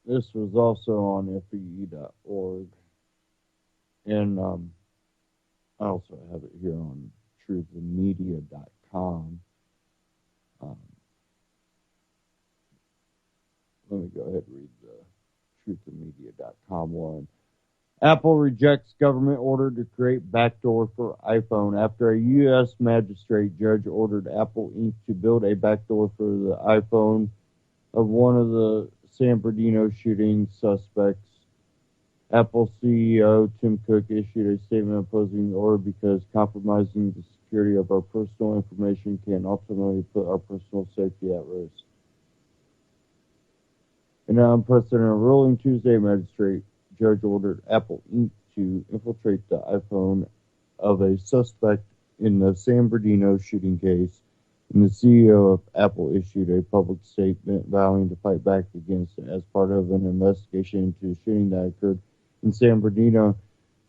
This was also on FEE.org. And I also have it here on truthandmedia.com. Let me go ahead and read the truthandmedia.com one. Apple rejects government order to create backdoor for iPhone after a U.S. magistrate judge ordered Apple Inc. to build a backdoor for the iPhone of one of the San Bernardino shooting suspects. Apple CEO Tim Cook issued a statement opposing the order because compromising the security of our personal information can ultimately put our personal safety at risk. In an unprecedented ruling Tuesday, magistrate judge ordered Apple Inc. to infiltrate the iPhone of a suspect in the San Bernardino shooting case, and the CEO of Apple issued a public statement vowing to fight back against it as part of an investigation into a shooting that occurred in San Bernardino,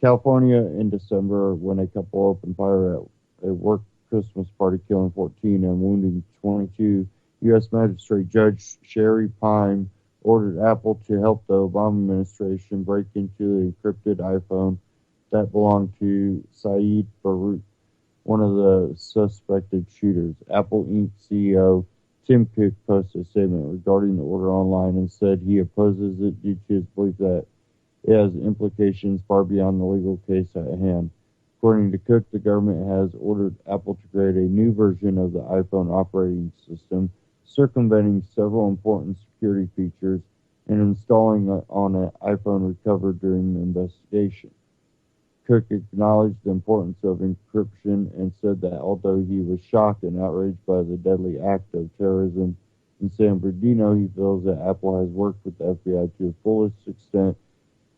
California in December when a couple opened fire at a work Christmas party, killing 14 and wounding 22. U.S. Magistrate Judge Sherry Pine ordered Apple to help the Obama administration break into the encrypted iPhone that belonged to Saeed Barouk, one of the suspected shooters. Apple Inc. CEO Tim Cook posted a statement regarding the order online and said he opposes it due to his belief that it has implications far beyond the legal case at hand. According to Cook, the government has ordered Apple to create a new version of the iPhone operating system, circumventing several important security features and installing it on an iPhone recovered during the investigation. Cook acknowledged the importance of encryption and said that although he was shocked and outraged by the deadly act of terrorism in San Bernardino, he feels that Apple has worked with the FBI to the fullest extent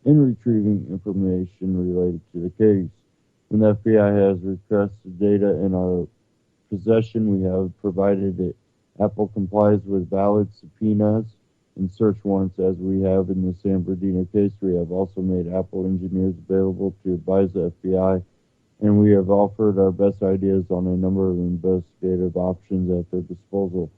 in retrieving information related to the case. When the FBI has requested data in our possession, we have provided it. Apple complies with valid subpoenas and search warrants as we have in the San Bernardino case. We have also made Apple engineers available to advise the FBI, and we have offered our best ideas on a number of investigative options at their disposal.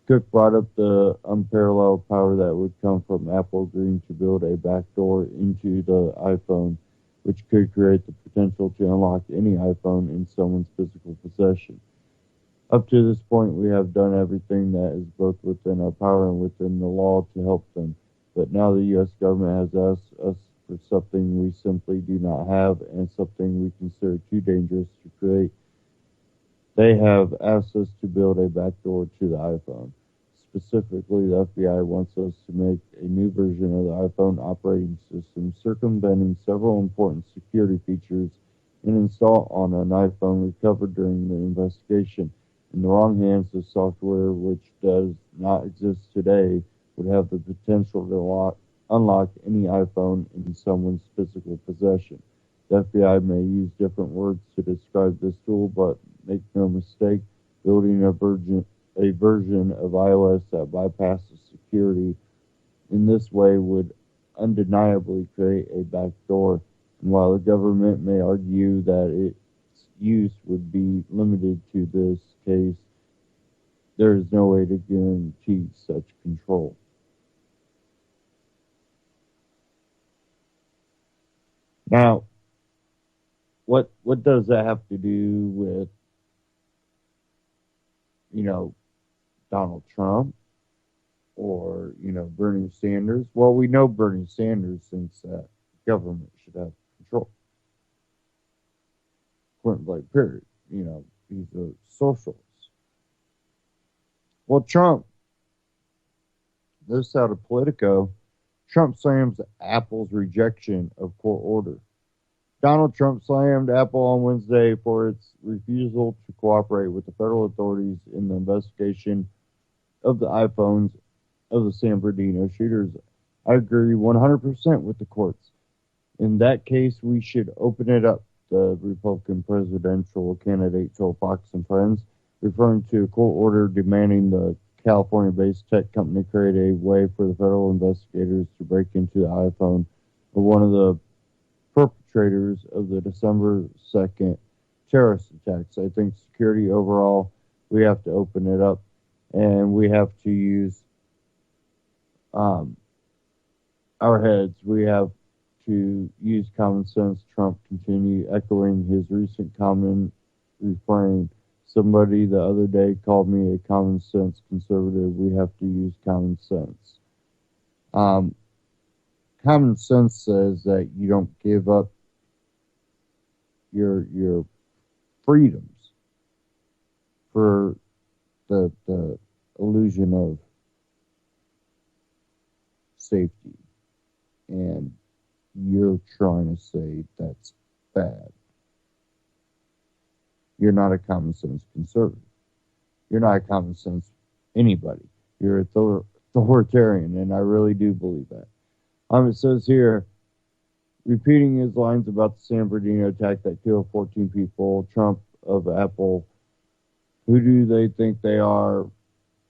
Cook brought up the unparalleled power that would come from Apple agreeing to build a backdoor into the iPhone, which could create the potential to unlock any iPhone in someone's physical possession. Up to this point, we have done everything that is both within our power and within the law to help them. But now the U.S. government has asked us for something we simply do not have and something we consider too dangerous to create. They have asked us to build a backdoor to the iPhone. Specifically, the FBI wants us to make a new version of the iPhone operating system, circumventing several important security features, and install on an iPhone recovered during the investigation. In the wrong hands, the software, which does not exist today, would have the potential to unlock any iPhone in someone's physical possession. The FBI may use different words to describe this tool, but make no mistake, building a version of iOS that bypasses security in this way would undeniably create a backdoor And while the government may argue that its use would be limited to this case, there is no way to guarantee such control. Now, what does that have to do with, you know, Donald Trump or, you know, Bernie Sanders? Well, we know Bernie Sanders thinks that government should have control. Point blank period. You know, he's a socialist. Well, Trump, this out of Politico, Trump slams Apple's rejection of court order. Donald Trump slammed Apple on Wednesday for its refusal to cooperate with the federal authorities in the investigation of the iPhones of the San Bernardino shooters. I agree 100% with the courts. In that case, we should open it up, the Republican presidential candidate told Fox and Friends, referring to a court order demanding the California-based tech company create a way for the federal investigators to break into the iPhone of one of the perpetrators of the December 2nd terrorist attacks. I think security overall, we have to open it up, and we have to use our heads. We have to use common sense. Trump continued echoing his recent common refrain. Somebody the other day called me a common sense conservative. We have to use common sense. Common sense says that you don't give up your freedoms for the illusion of safety, and you're trying to say that's bad. You're not a common sense conservative. You're not a common sense anybody. You're authoritarian, and I really do believe that. It says here, repeating his lines about the San Bernardino attack that killed 14 people, Trump of Apple, who do they think they are?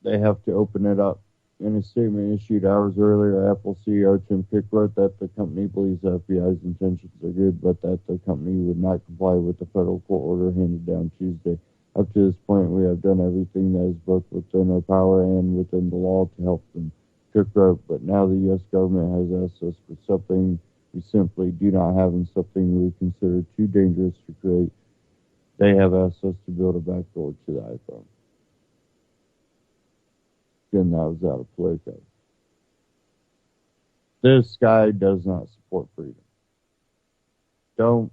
They have to open it up. In a statement issued hours earlier, Apple CEO Tim Cook wrote that the company believes the FBI's intentions are good, but that the company would not comply with the federal court order handed down Tuesday. Up to this point, we have done everything that is both within our power and within the law to help them, Cook wrote, but now the U.S. government has asked us for something we simply do not have and something we consider too dangerous to create. They have asked us to build a backdoor to the iPhone. Again, that was out of Politico. This guy does not support freedom. Don't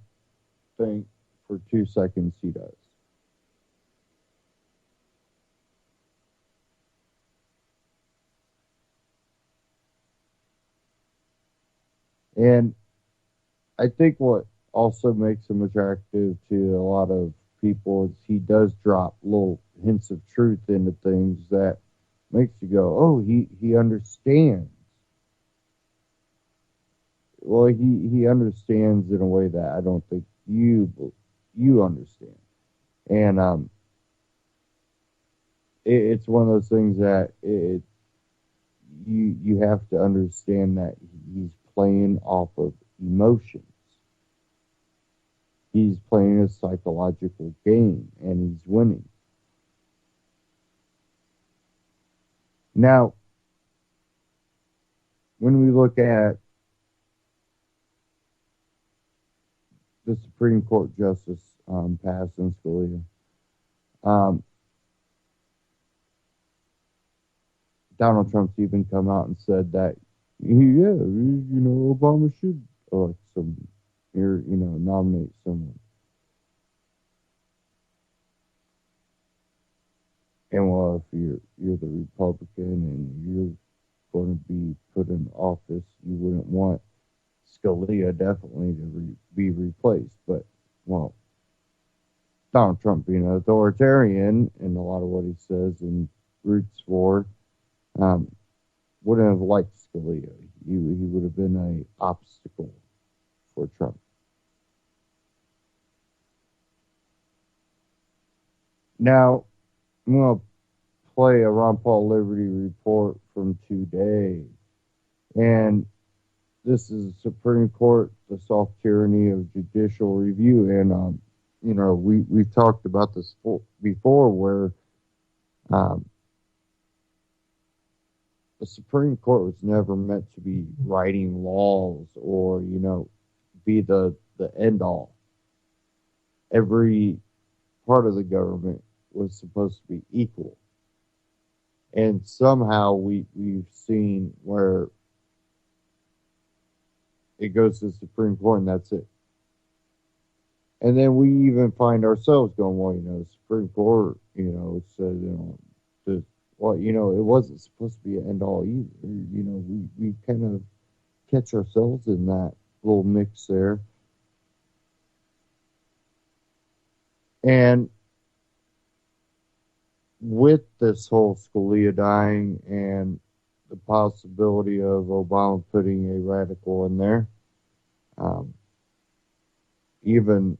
think for 2 seconds he does. And I think what also makes him attractive to a lot of people is he does drop little hints of truth into things that makes you go, oh, he understands. Well, he understands in a way that I don't think you understand. And it's one of those things that you have to understand that he's playing off of emotions. He's playing a psychological game, and he's winning. Now, when we look at the Supreme Court Justice passing Scalia, Donald Trump's even come out and said that, Obama should elect someone, or, nominate someone. And well, if you're the Republican and you're going to be put in office, you wouldn't want Scalia definitely to be replaced. But, well, Donald Trump being an authoritarian in a lot of what he says and roots for, wouldn't have liked Scalia. He would have been an obstacle for Trump. Now, I'm going to play a Ron Paul Liberty report from today. And this is the Supreme Court, the soft tyranny of judicial review. And, we've talked about this before where the Supreme Court was never meant to be writing laws or, be the end all. Every part of the government was supposed to be equal. And somehow we've seen where it goes to the Supreme Court and that's it. And then we even find ourselves going, well, the Supreme Court, it said, it wasn't supposed to be an end all either. We kind of catch ourselves in that little mix there. And with this whole Scalia dying and the possibility of Obama putting a radical in there, even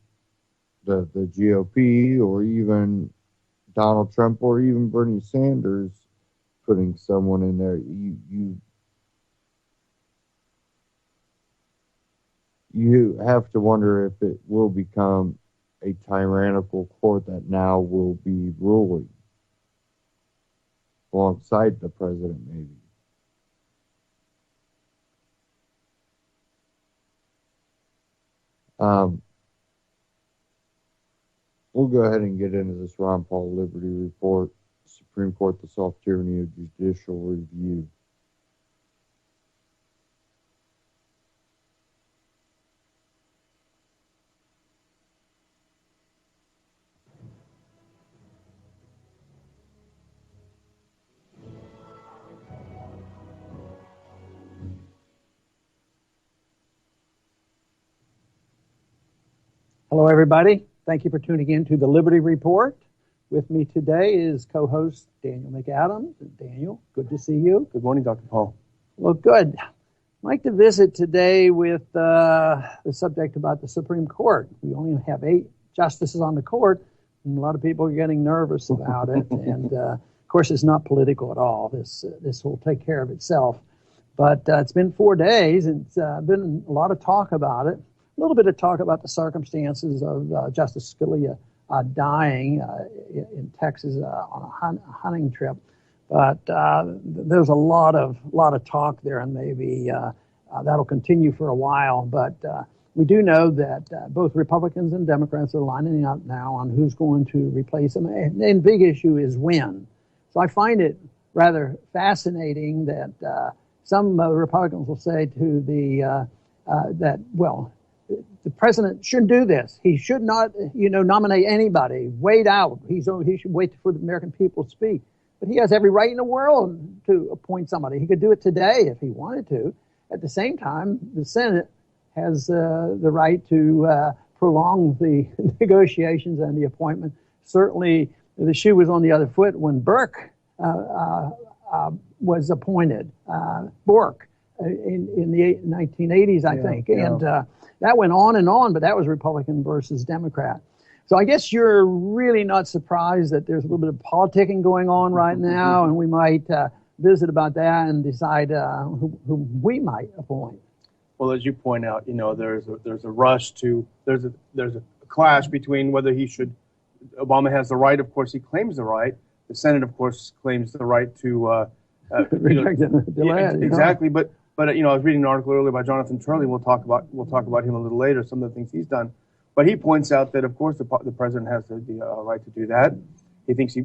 the GOP or even Donald Trump or even Bernie Sanders putting someone in there, you have to wonder if it will become a tyrannical court that now will be ruling alongside the president, maybe. We'll go ahead and get into this Ron Paul Liberty Report, Supreme Court, the soft tyranny of judicial review. Hello, everybody. Thank you for tuning in to the Liberty Report. With me today is co-host Daniel McAdams. Daniel, good to see you. Good morning, Dr. Paul. Well, good. I'd like to visit today with the subject about the Supreme Court. We only have 8 justices on the court, and a lot of people are getting nervous about it. And, of course, it's not political at all. This will take care of itself. But it's been 4 days, and it's been a lot of talk about it. A little bit of talk about the circumstances of Justice Scalia dying in Texas on a hunting trip, but there's a lot of talk there, and maybe that'll continue for a while. But we do know that both Republicans and Democrats are lining up now on who's going to replace him, and the big issue is when. So I find it rather fascinating that some Republicans will say to the the president shouldn't do this. He should not, nominate anybody. Wait out. He should wait for the American people to speak. But he has every right in the world to appoint somebody. He could do it today if he wanted to. At the same time, the Senate has the right to prolong the negotiations and the appointment. Certainly, the shoe was on the other foot when Burke was appointed. Bork in the 1980s, I think. Yeah. And that went on, but that was Republican versus Democrat. So I guess you're really not surprised that there's a little bit of politicking going on right now, and we might visit about that and decide who we might appoint. Well, as you point out, there's a rush to there's a clash between whether Obama has the right. Of course, he claims the right. The Senate, of course, claims the right to exactly. But I was reading an article earlier by Jonathan Turley. We'll talk about him a little later. Some of the things he's done, but he points out that of course the president has the right to do that. He thinks he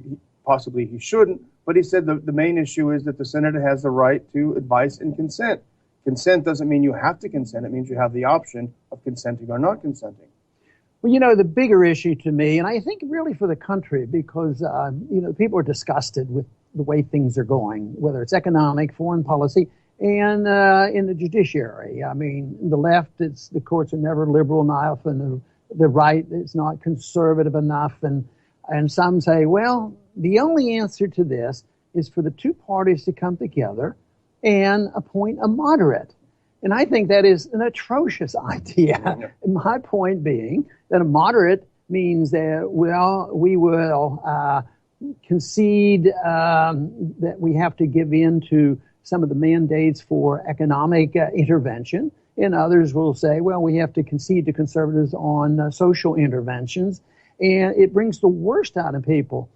shouldn't, but he said the main issue is that the Senate has the right to advice and consent. Consent doesn't mean you have to consent. It means you have the option of consenting or not consenting. Well, the bigger issue to me, and I think really for the country, because people are disgusted with the way things are going, whether it's economic, foreign policy, and in the judiciary. I mean, the left, the courts are never liberal enough, and the right is not conservative enough. And some say, well, the only answer to this is for the two parties to come together and appoint a moderate. And I think that is an atrocious idea. Yeah. My point being that a moderate means that, we will concede that we have to give in to some of the mandates for economic intervention, and others will say, well, we have to concede to conservatives on social interventions, and it brings the worst out of people,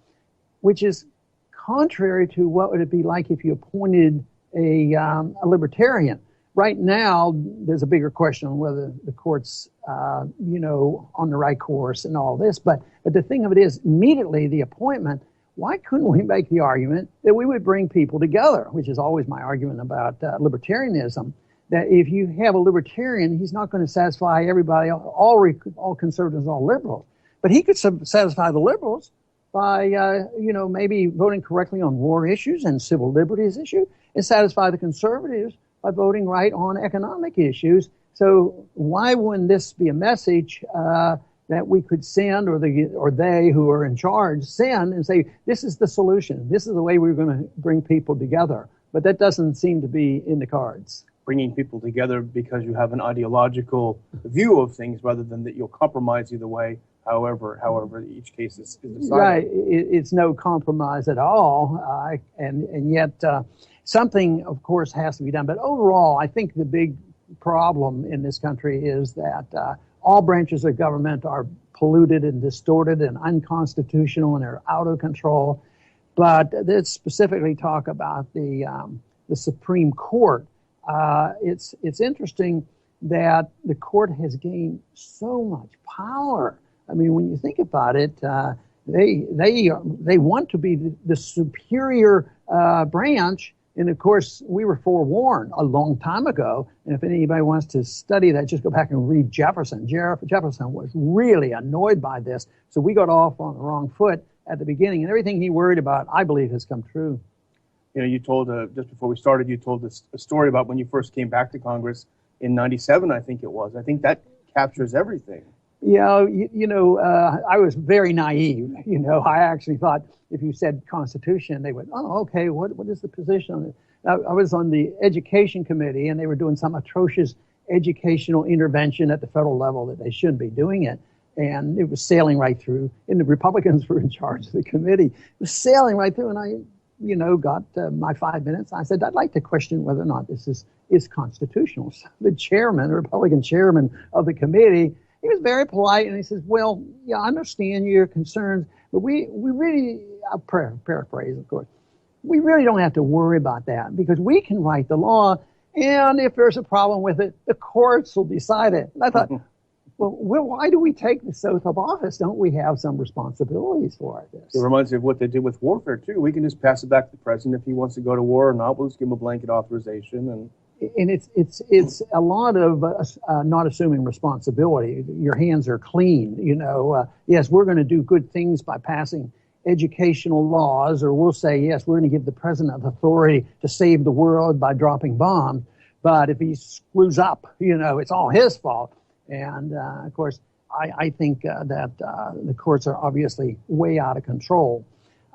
which is contrary to what would it be like if you appointed a libertarian. Right now, there's a bigger question on whether the court's, on the right course and all this. But the thing of it is, immediately the appointment, why couldn't we make the argument that we would bring people together, which is always my argument about libertarianism, that if you have a libertarian, he's not going to satisfy everybody, all conservatives, all liberals. But he could satisfy the liberals by, maybe voting correctly on war issues and civil liberties issues, and satisfy the conservatives by voting right on economic issues. So why wouldn't this be a message that we could send, or they who are in charge send and say, this is the solution. This is the way we're going to bring people together. But that doesn't seem to be in the cards. Bringing people together because you have an ideological view of things rather than that you'll compromise either way, however each case is decided. Right. It's no compromise at all. And yet something, of course, has to be done. But overall, I think the big problem in this country is that all branches of government are polluted and distorted and unconstitutional, and they're out of control. But let's specifically talk about the Supreme Court. It's interesting that the court has gained so much power. I mean, when you think about it, they want to be the superior branch. And of course, we were forewarned a long time ago. And if anybody wants to study that, just go back and read Jefferson. Jefferson was really annoyed by this. So we got off on the wrong foot at the beginning. And everything he worried about, I believe, has come true. You told, just before we started, you told us a story about when you first came back to Congress in 97, I think it was. I think that captures everything. Yeah, I was very naive. I actually thought if you said Constitution, they would, oh, okay, what is the position on it? I was on the Education Committee, and they were doing some atrocious educational intervention at the federal level that they shouldn't be doing it. And it was sailing right through, and the Republicans were in charge of the committee. It was sailing right through, and I got my 5 minutes. I said, I'd like to question whether or not this is constitutional. So the Republican chairman of the committee, he was very polite, and he says, well, yeah, I understand your concerns, but we really, I'll paraphrase, of course, we really don't have to worry about that because we can write the law, and if there's a problem with it, the courts will decide it. And I thought, well, why do we take this oath of office? Don't we have some responsibilities for this? It reminds me of what they did with warfare, too. We can just pass it back to the president if he wants to go to war or not. We'll just give him a blanket authorization. And it's a lot of not assuming responsibility. Your hands are clean. Yes, we're going to do good things by passing educational laws, or we'll say, yes, we're going to give the president authority to save the world by dropping bombs. But if he screws up, it's all his fault. And, of course, I think that the courts are obviously way out of control.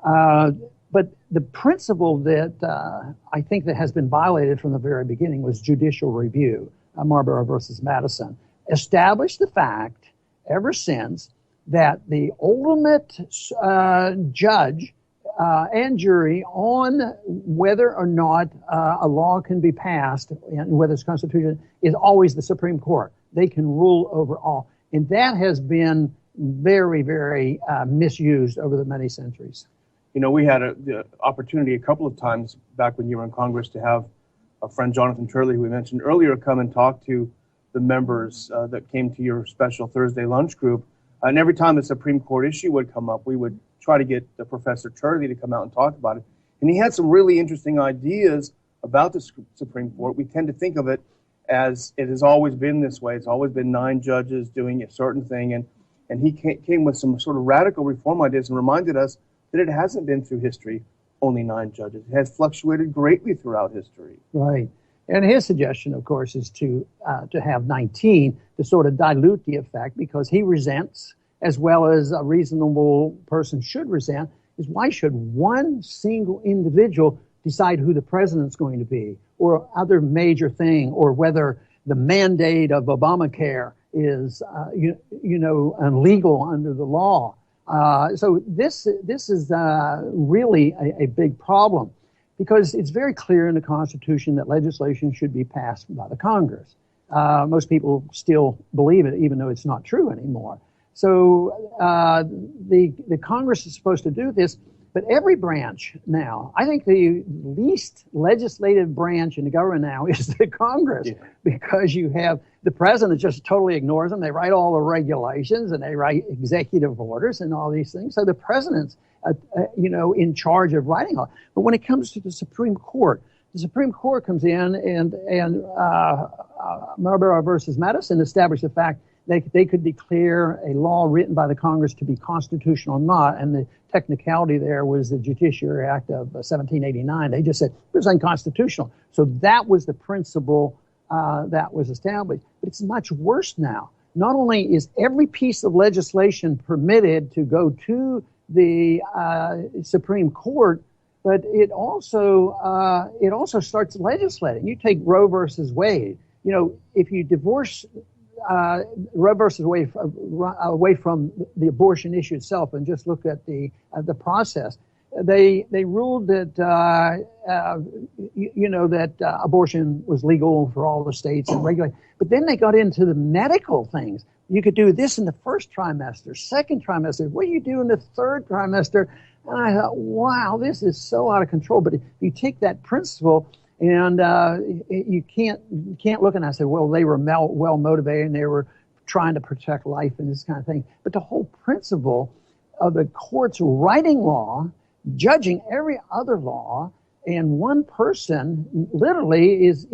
But the principle that I think that has been violated from the very beginning was judicial review, Marlboro versus Madison, established the fact ever since that the ultimate judge and jury on whether or not a law can be passed and whether it's constitutional is always the Supreme Court. They can rule over all. And that has been very, very misused over the many centuries. We had the opportunity a couple of times back when you were in Congress to have our friend Jonathan Turley, who we mentioned earlier, come and talk to the members that came to your special Thursday lunch group. And every time a Supreme Court issue would come up, we would try to get the Professor Turley to come out and talk about it. And he had some really interesting ideas about the Supreme Court. We tend to think of it as it has always been this way. It's always been 9 judges doing a certain thing. And he came with some sort of radical reform ideas and reminded us that it hasn't been through history only 9 judges. It has fluctuated greatly throughout history. Right. And his suggestion, of course, is to have 19 to sort of dilute the effect, because he resents, as well as a reasonable person should resent, is why should one single individual decide who the president's going to be, or other major thing, or whether the mandate of Obamacare is, illegal under the law. So this is really a big problem. because it's very clear in the Constitution that legislation should be passed by the Congress. Most people still believe it, even though it's not true anymore. So the Congress is supposed to do this, but every branch now, I think the least legislative branch in the government now is the Congress, because you have the president just totally ignores them. They write all the regulations and they write executive orders and all these things. So the president's, in charge of writing all. But when it comes to the Supreme Court comes in and Marlborough versus Madison established the fact they could declare a law written by the Congress to be constitutional or not, and the technicality there was the Judiciary Act of 1789. They just said it was unconstitutional. So that was the principle that was established. But it's much worse now. Not only is every piece of legislation permitted to go to the Supreme Court, but it also starts legislating. You take Roe versus Wade. If you divorce Roe versus Wade away from the abortion issue itself and just look at the process, they ruled that that abortion was legal for all the states and regulated. But then they got into the medical things. You could do this in the first trimester, second trimester. What do you do in the third trimester? And I thought, wow, this is so out of control. But if you take that principle and you can't look, and I said, well, they were well motivated and they were trying to protect life and this kind of thing. But the whole principle of the courts writing law, judging every other law, and one person literally is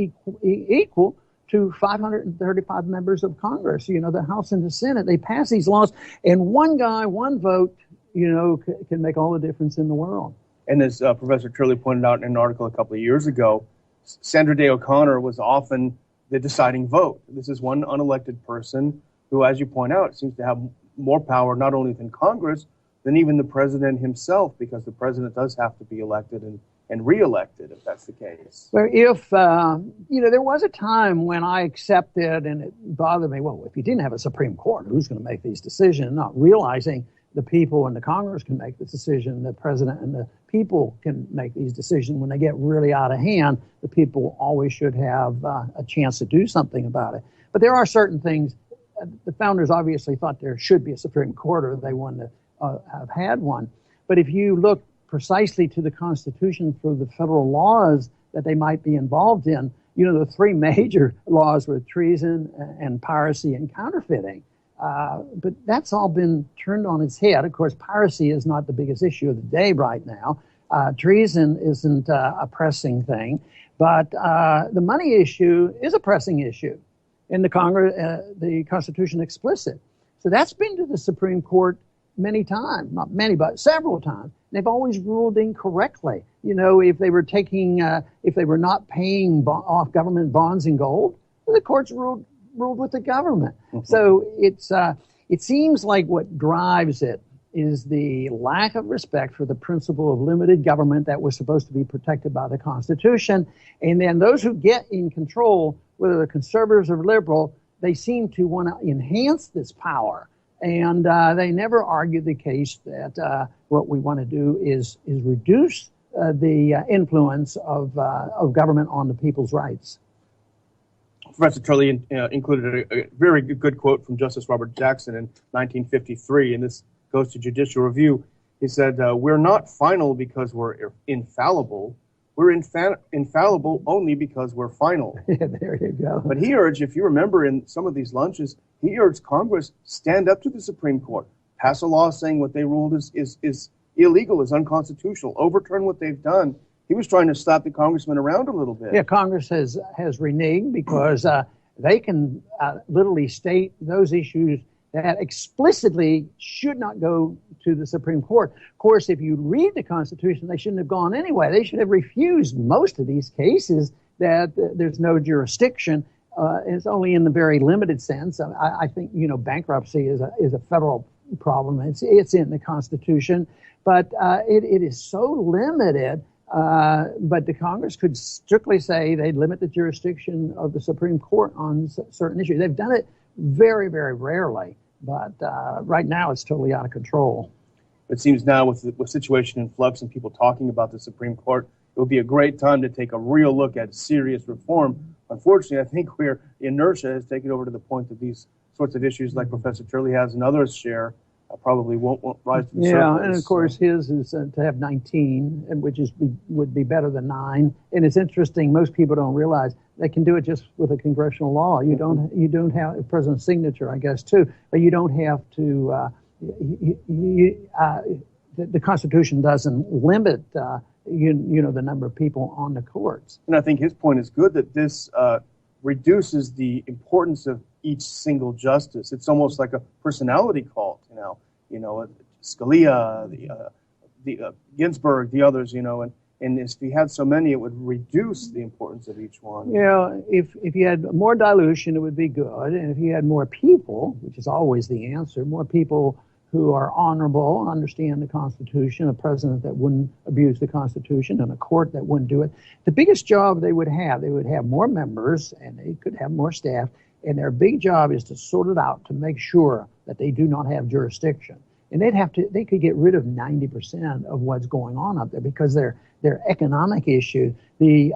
equal to 535 members of Congress, the House and the Senate. They pass these laws, and one guy, one vote, can make all the difference in the world. And as Professor Turley pointed out in an article a couple of years ago, Sandra Day O'Connor was often the deciding vote. This is one unelected person who, as you point out, seems to have more power not only than Congress, than even the president himself, because the president does have to be elected and re-elected, if that's the case. Well, if, there was a time when I accepted, and it bothered me, well, if you didn't have a Supreme Court, who's going to make these decisions? Not realizing the people and the Congress can make this decision, the president and the people can make these decisions. When they get really out of hand, the people always should have a chance to do something about it. But there are certain things, the founders obviously thought there should be a Supreme Court, or they wouldn't have had one. But if you look precisely to the Constitution for the federal laws that they might be involved in, the three major laws were treason and piracy and counterfeiting. But that's all been turned on its head. Of course, piracy is not the biggest issue of the day right now. Treason isn't a pressing thing, but the money issue is a pressing issue, and the Constitution explicit. So that's been to the Supreme Court many times, not many, but several times. They've always ruled incorrectly. If they were not paying off government bonds in gold, the courts ruled with the government. Mm-hmm. So it seems like what drives it is the lack of respect for the principle of limited government that was supposed to be protected by the Constitution. And then those who get in control, whether they're conservatives or liberal, they seem to want to enhance this power. And they never argue the case that what we want to do is reduce the influence of government on the people's rights. Professor Turley included a very good quote from Justice Robert Jackson in 1953, and this goes to judicial review. He said, we're not final because we're infallible. We're infallible only because we're final. Yeah, there you go. But he urged, if you remember in some of these lunches, he urged Congress stand up to the Supreme Court, pass a law saying what they ruled is illegal, is unconstitutional, overturn what they've done. He was trying to slap the congressman around a little bit. Yeah, Congress has reneged because they can literally state those issues that explicitly should not go to the Supreme Court. Of course, if you read the Constitution, they shouldn't have gone anyway. They should have refused most of these cases that there's no jurisdiction. It's only in the very limited sense. I think, bankruptcy is a federal problem. It's in the Constitution, but it is so limited. But the Congress could strictly say they'd limit the jurisdiction of the Supreme Court on certain issues. They've done it very, very rarely, but right now it's totally out of control. It seems now with the situation in flux and people talking about the Supreme Court, it it would be a great time to take a real look at serious reform. Unfortunately, I think inertia has taken over to the point that these sorts of issues, like Professor Turley has and others share, probably won't rise to the surface. Yeah, and of course his is to have 19, and would be better than 9. And it's interesting; most people don't realize they can do it just with a congressional law. You don't have a president's signature, I guess, too, but you don't have to. The Constitution doesn't limit the number of people on the courts. And I think his point is good that this reduces the importance of each single justice. It's almost like a personality cult, Scalia, the Ginsburg, the others, and if you had so many, it would reduce the importance of each one. Yeah, if you had more dilution, it would be good. And if you had more people, which is always the answer, more people who are honorable, understand the Constitution, a president that wouldn't abuse the Constitution, and a court that wouldn't do it. The biggest job they would have more members, and they could have more staff, and their big job is to sort it out, to make sure that they do not have jurisdiction. And they could get rid of 90% of what's going on up there because their economic issue, the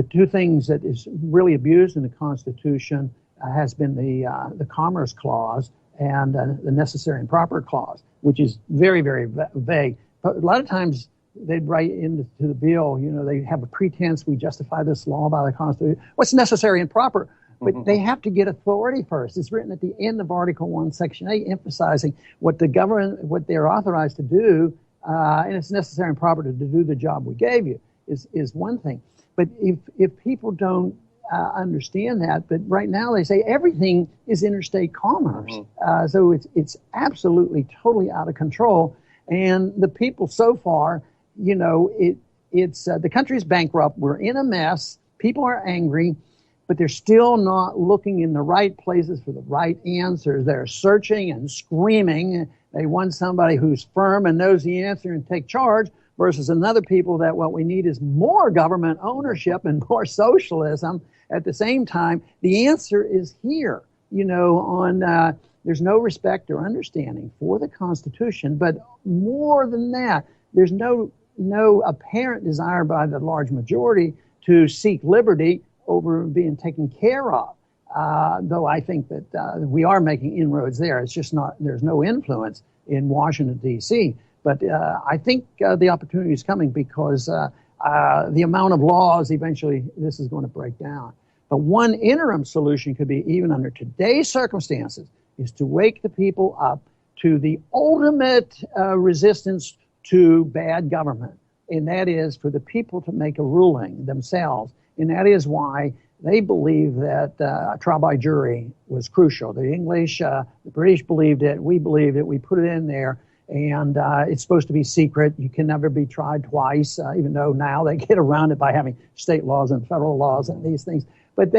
two things that is really abused in the Constitution has been the Commerce Clause and the Necessary and Proper Clause, which is very, very vague. But a lot of times they'd write into the bill, they have a pretense, we justify this law by the Constitution. What's necessary and proper? But they have to get authority first. It's written at the end of Article 1, Section 8, emphasizing what the government, what they're authorized to do, and it's necessary and proper to do the job we gave you, is one thing. But if people don't understand that, but right now they say everything is interstate commerce. So it's absolutely, totally out of control. And the people so far, it's the country's bankrupt. We're in a mess. People are angry, but they're still not looking in the right places for the right answers. They're searching and screaming. They want somebody who's firm and knows the answer and take charge versus another people that what we need is more government ownership and more socialism. At the same time, the answer is here, there's no respect or understanding for the Constitution, but more than that, there's no apparent desire by the large majority to seek liberty over being taken care of. Though I think that we are making inroads there. It's just there's no influence in Washington, D.C. But I think the opportunity is coming because the amount of laws, eventually this is going to break down. But one interim solution could be, even under today's circumstances, is to wake the people up to the ultimate resistance to bad government. And that is for the people to make a ruling themselves. And that is why they believe that trial by jury was crucial. The English, the British believed it. We believed it. We put it in there. And it's supposed to be secret. You can never be tried twice, even though now they get around it by having state laws and federal laws and these things. But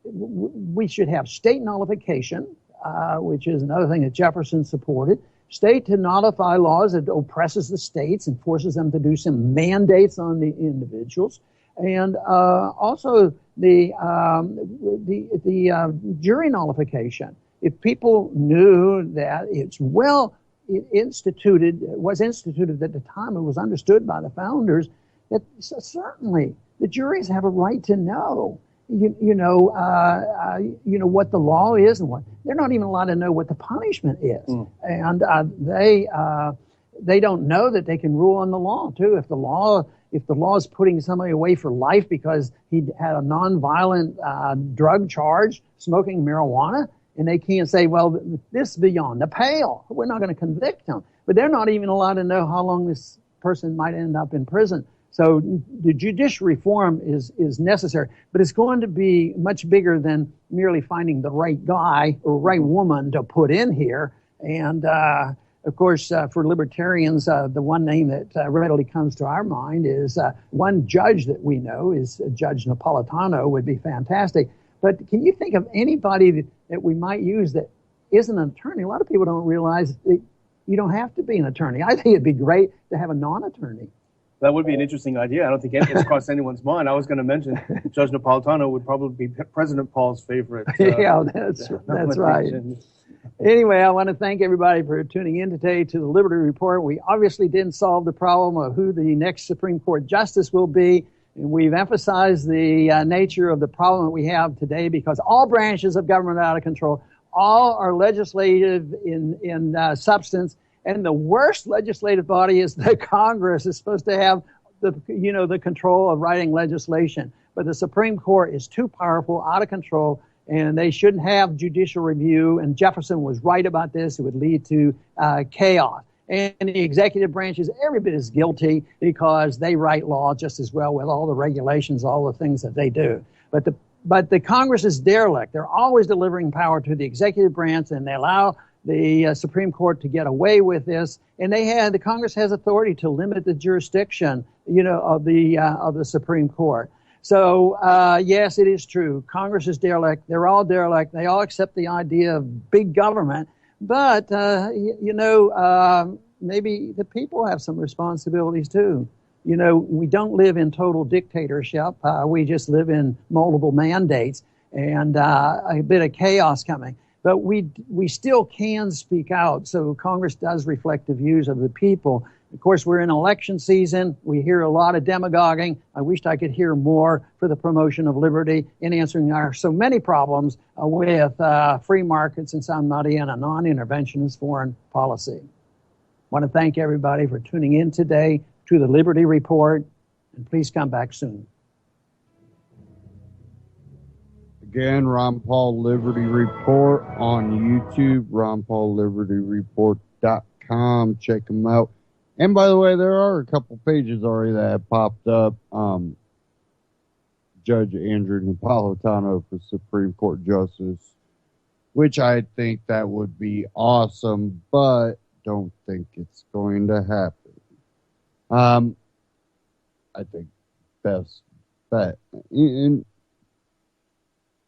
we should have state nullification, which is another thing that Jefferson supported. State to nullify laws that oppresses the states and forces them to do some mandates on the individuals. And also the jury nullification. If people knew that was instituted at the time, it was understood by the founders that certainly the juries have a right to know, what the law is and what they're not even allowed to know what the punishment is, and they don't know that they can rule on the law too. If the law is putting somebody away for life because he had a nonviolent drug charge, smoking marijuana. And they can't say, well, this is beyond the pale. We're not going to convict him. But they're not even allowed to know how long this person might end up in prison. So the judicial reform is necessary. But it's going to be much bigger than merely finding the right guy or right woman to put in here. And, of course, for libertarians, the one name that readily comes to our mind is one judge that we know is Judge Napolitano would be fantastic. But can you think of anybody that we might use that isn't an attorney? A lot of people don't realize that you don't have to be an attorney. I think it'd be great to have a non-attorney. That would be an interesting idea. I don't think it's crossed anyone's mind. I was going to mention Judge Napolitano would probably be President Paul's favorite. Yeah, that's right. Anyway, I want to thank everybody for tuning in today to the Liberty Report. We obviously didn't solve the problem of who the next Supreme Court justice will be. And we've emphasized the nature of the problem that we have today because all branches of government are out of control. All are legislative in substance. And the worst legislative body is the Congress. Is supposed to have the control of writing legislation. But the Supreme Court is too powerful, out of control, and they shouldn't have judicial review. And Jefferson was right about this. It would lead to chaos. And the executive branch is every bit as guilty because they write law just as well with all the regulations, all the things that they do. But the Congress is derelict. They're always delivering power to the executive branch, and they allow the Supreme Court to get away with this. And the Congress has authority to limit the jurisdiction, of the Supreme Court. So, yes, it is true. Congress is derelict. They're all derelict. They all accept the idea of big government. But, maybe the people have some responsibilities too. We don't live in total dictatorship. We just live in multiple mandates and a bit of chaos coming. But we still can speak out. So Congress does reflect the views of the people. Of course, we're in election season. We hear a lot of demagoguing. I wished I could hear more for the promotion of liberty in answering our so many problems with free markets and sound money and a non-interventionist foreign policy. I want to thank everybody for tuning in today to the Liberty Report, and please come back soon. Again, Ron Paul Liberty Report on YouTube, RonPaulLibertyReport.com. Check them out. And by the way, there are a couple pages already that have popped up. Judge Andrew Napolitano for Supreme Court Justice, which I think that would be awesome, but don't think it's going to happen. I think best bet. And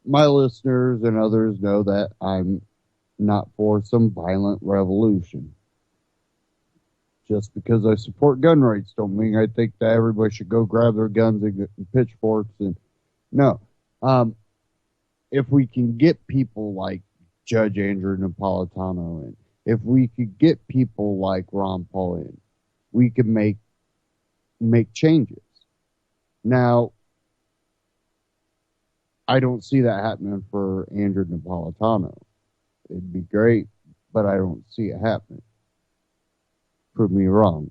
my listeners and others know that I'm not for some violent revolution. Just because I support gun rights don't mean I think that everybody should go grab their guns and pitchforks. And no. If we can get people like Judge Andrew Napolitano in, if we could get people like Ron Paul in, we could make changes. Now, I don't see that happening for Andrew Napolitano. It'd be great, but I don't see it happening. Prove me wrong.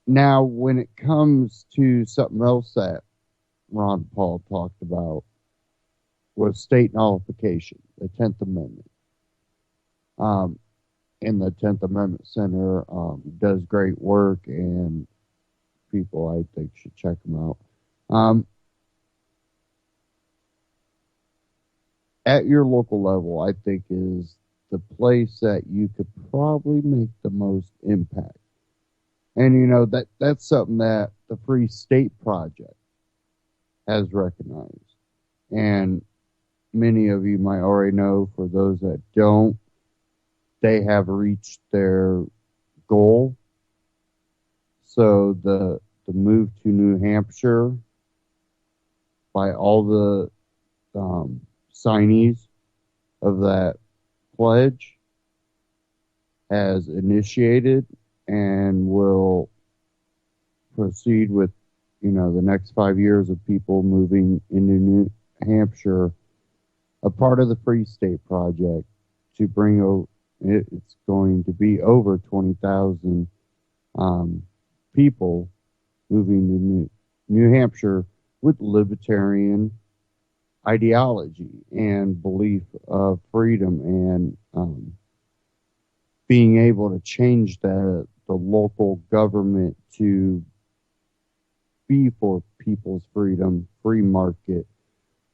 Now, when it comes to something else that Ron Paul talked about was state nullification, the 10th Amendment. And the 10th Amendment Center does great work, and people, I think, should check them out. At your local level, I think, is the place that you could probably make the most impact. And, that's something that the Free State Project has recognized. And many of you might already know. For those that don't, they have reached their goal. So the move to New Hampshire by all the signees of that pledge has initiated and will proceed with, the next 5 years of people moving into New Hampshire, a part of the Free State Project, to bring over, it's going to be over 20,000 people moving to New Hampshire with libertarian ideology and belief of freedom and being able to change the local government to be for people's freedom, free market,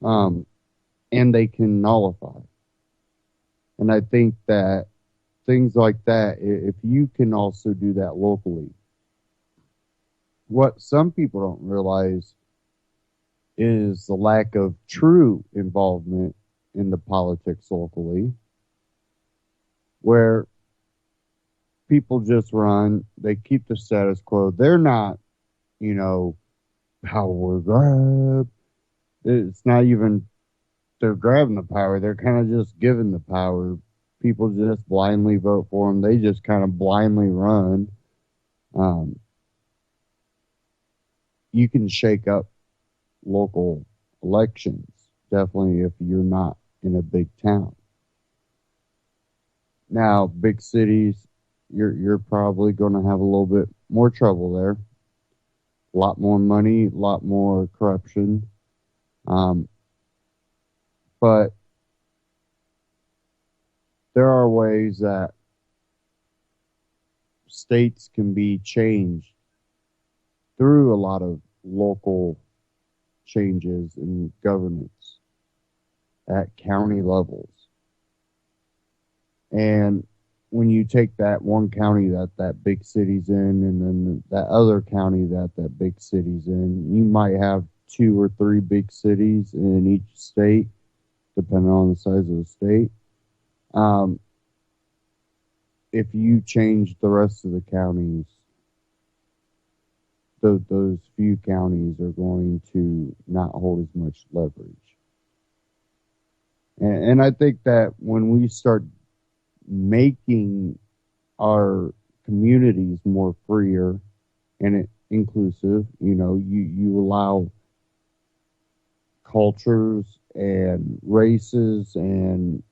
and they can nullify. And I think that things like that, if you can also do that locally, what some people don't realize is the lack of true involvement in the politics locally, where people just run, they keep the status quo. They're not, power grab. It's not even they're grabbing the power. They're kind of just given the power. People just blindly vote for them. They just kind of blindly run. You can shake up local elections, definitely if you're not in a big town. Now, big cities, you're probably going to have a little bit more trouble there. A lot more money, a lot more corruption. But there are ways that states can be changed through a lot of local changes in governance at county levels. And when you take that one county that big city's in, and then that other county that big city's in, you might have 2 or 3 big cities in each state, depending on the size of the state. If you change the rest of the counties, those few counties are going to not hold as much leverage. And I think that when we start making our communities more freer and inclusive, you allow cultures and races and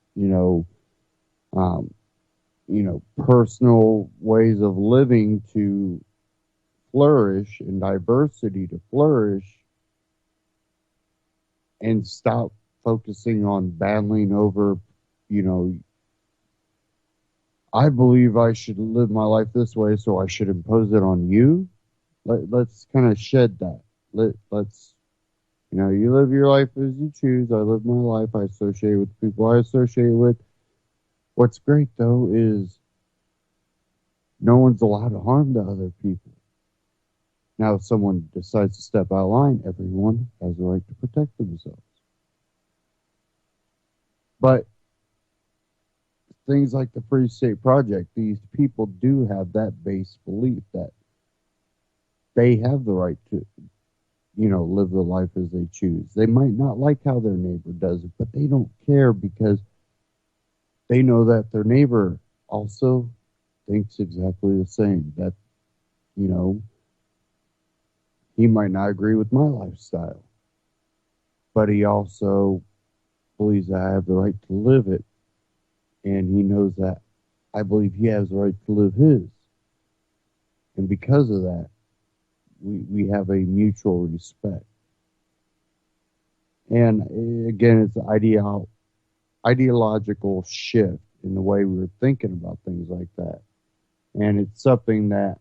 personal ways of living to flourish and diversity to flourish, and stop focusing on battling over, I believe I should live my life this way, so I should impose it on you. Let's kind of shed that. Let's you live your life as you choose. I live my life. I associate with people I associate with. What's great, though, is no one's allowed to harm to other people. Now, if someone decides to step out of line, everyone has the right to protect themselves. But things like the Free State Project, these people do have that base belief that they have the right to, live their life as they choose. They might not like how their neighbor does it, but they don't care because they know that their neighbor also thinks exactly the same. That, he might not agree with my lifestyle, but he also believes that I have the right to live it. And he knows that I believe he has the right to live his. And because of that, we have a mutual respect. And again, it's an ideological shift in the way we were thinking about things like that. And it's something that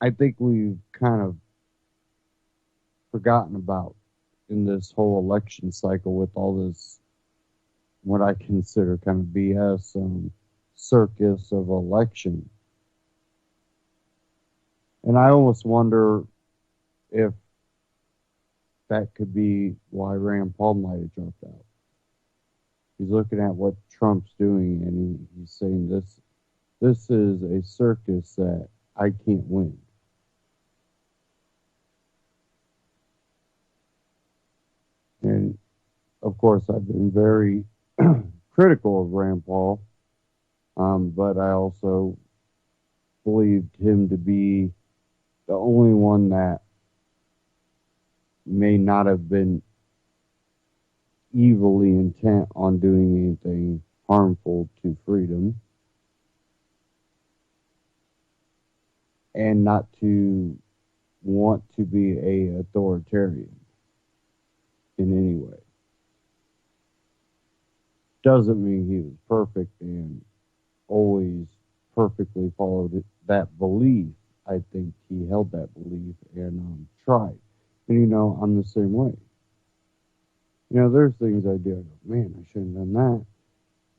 I think we've kind of forgotten about in this whole election cycle with all this, what I consider kind of BS circus of election. And I almost wonder if that could be why Rand Paul might have dropped out. He's looking at what Trump's doing, and he's saying this is a circus that I can't win. And of course, I've been very critical of Rand Paul, but I also believed him to be the only one that may not have been evilly intent on doing anything harmful to freedom, and not to want to be a authoritarian in any way. Doesn't mean he was perfect and always perfectly followed that belief. I think he held that belief and tried. And I'm the same way. There's things I do. I go, man, I shouldn't have done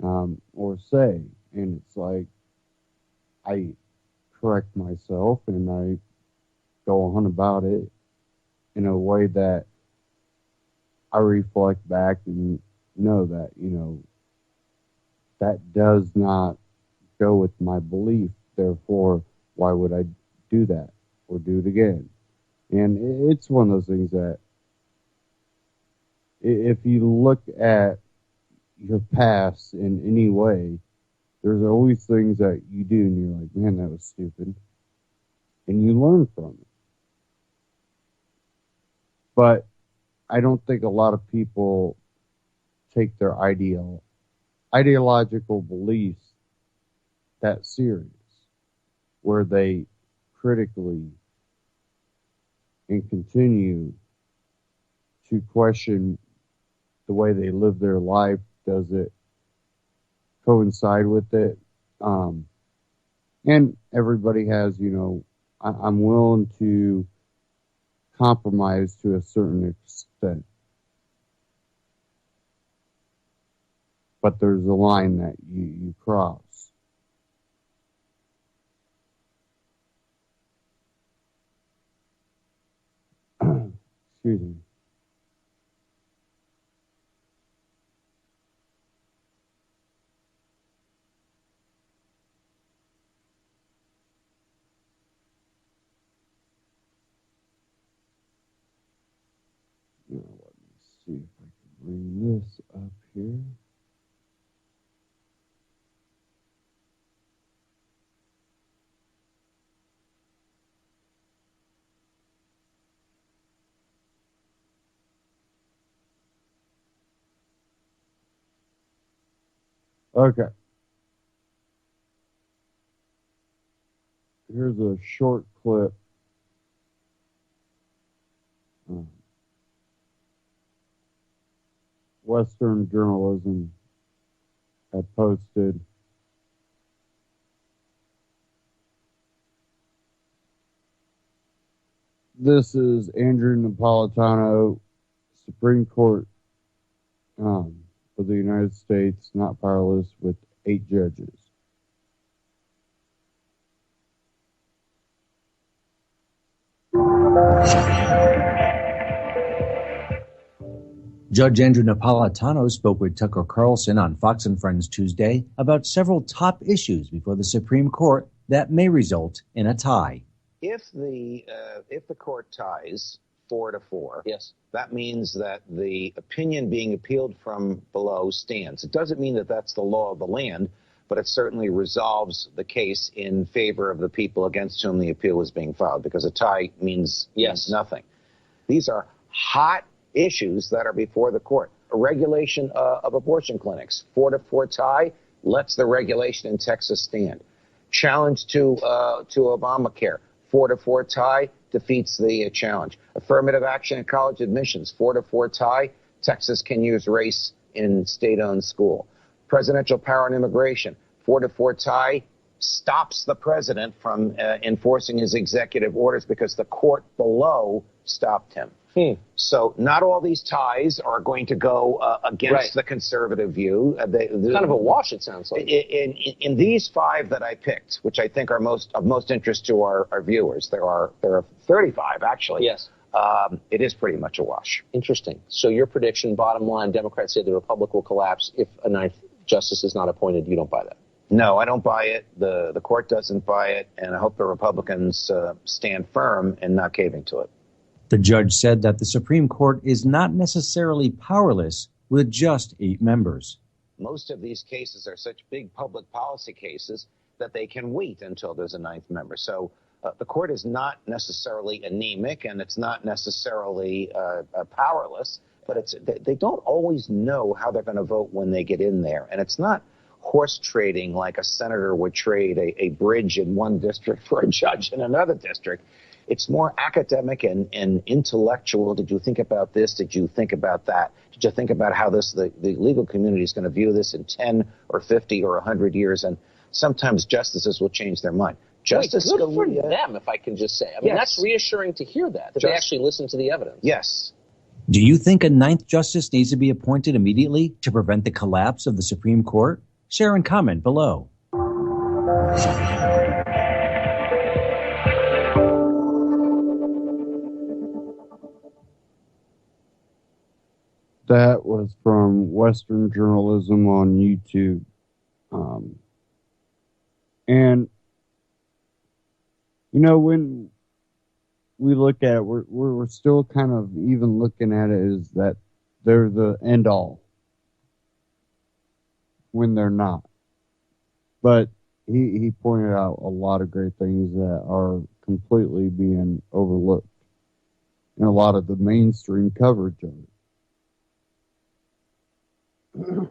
that. Or say, and it's like I correct myself and I go on about it in a way that I reflect back and know that, that does not go with my belief. Therefore, why would I do that or do it again? And it's one of those things that if you look at your past in any way, there's always things that you do and you're like, man, that was stupid. And you learn from it. But I don't think a lot of people take their ideological beliefs that serious, where they critically and continue to question the way they live their life. Does it coincide with it? And everybody has, I'm willing to compromise to a certain extent. But there's a line that you cross. Excuse me. Now, let me see if I can bring this up here. Okay. Here's a short clip. Western journalism had posted this is Andrew Napolitano, Supreme Court of the United States, not powerless, with 8 judges. Judge Andrew Napolitano spoke with Tucker Carlson on Fox and Friends Tuesday about several top issues before the Supreme Court that may result in a tie. If the court ties 4-4, yes, that means that the opinion being appealed from below stands. It doesn't mean that that's the law of the land, but it certainly resolves the case in favor of the people against whom the appeal was being filed, because a tie means nothing. These are hot issues that are before the court. A regulation of abortion clinics, 4-4 tie, lets the regulation in Texas stand. Challenge to Obamacare, 4-4 tie, defeats the challenge. Affirmative action in college admissions, 4-4 tie, Texas can use race in state-owned school. Presidential power on immigration, 4-4 tie, stops the president from enforcing his executive orders because the court below stopped him. So not all these ties are going to go against the conservative view. Kind of a wash, it sounds like. In these 5 that I picked, which I think are of most interest to our viewers, there are 35 actually. Yes. It is pretty much a wash. Interesting. So your prediction, bottom line, Democrats say the Republic will collapse if a 9th justice is not appointed. You don't buy that? No, I don't buy it. The court doesn't buy it, and I hope the Republicans stand firm and not caving to it. The judge said that the Supreme Court is not necessarily powerless with just 8 members. Most of these cases are such big public policy cases that they can wait until there's a 9th member. So the court is not necessarily anemic, and it's not necessarily powerless, but they don't always know how they're going to vote when they get in there. And it's not horse trading like a senator would trade a bridge in one district for a judge in another district. It's more academic and intellectual. Did you think about this? Did you think about that? Did you think about how the legal community is going to view this in 10 or 50 or 100 years? And sometimes justices will change their mind. Justice good for them, if I can just say. I mean, that's reassuring to hear that they actually listen to the evidence. Yes. Do you think a 9th justice needs to be appointed immediately to prevent the collapse of the Supreme Court? Share and comment below. That was from Western Journalism on YouTube. And, when we look at it, we're still kind of even looking at it as that they're the end all when they're not. But he pointed out a lot of great things that are completely being overlooked in a lot of the mainstream coverage of it.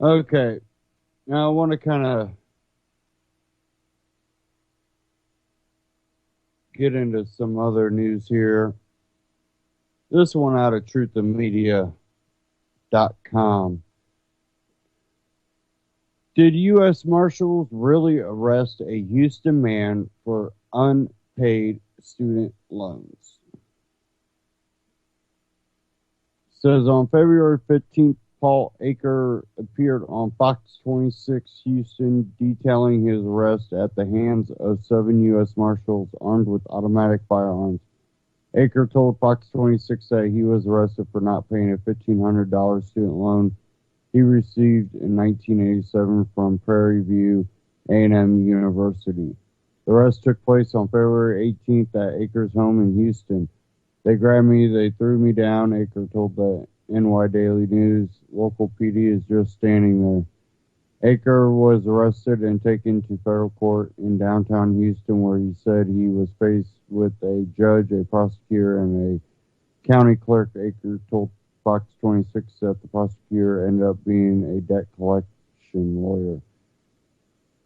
Okay, now I want to kind of get into some other news here. This one out of truthandmedia.com. Did U.S. Marshals really arrest a Houston man for unpaid student loans? Says on February 15th, Paul Aker appeared on Fox 26 Houston detailing his arrest at the hands of 7 U.S. Marshals armed with automatic firearms. Aker told Fox 26 that he was arrested for not paying a $1,500 student loan he received in 1987 from Prairie View A&M University. The arrest took place on February 18th at Aker's home in Houston. They grabbed me, they threw me down, Aker told the NY Daily News. Local PD is just standing there. Aker was arrested and taken to federal court in downtown Houston, where he said he was faced with a judge, a prosecutor, and a county clerk. Aker told Fox 26 that the prosecutor ended up being a debt collection lawyer.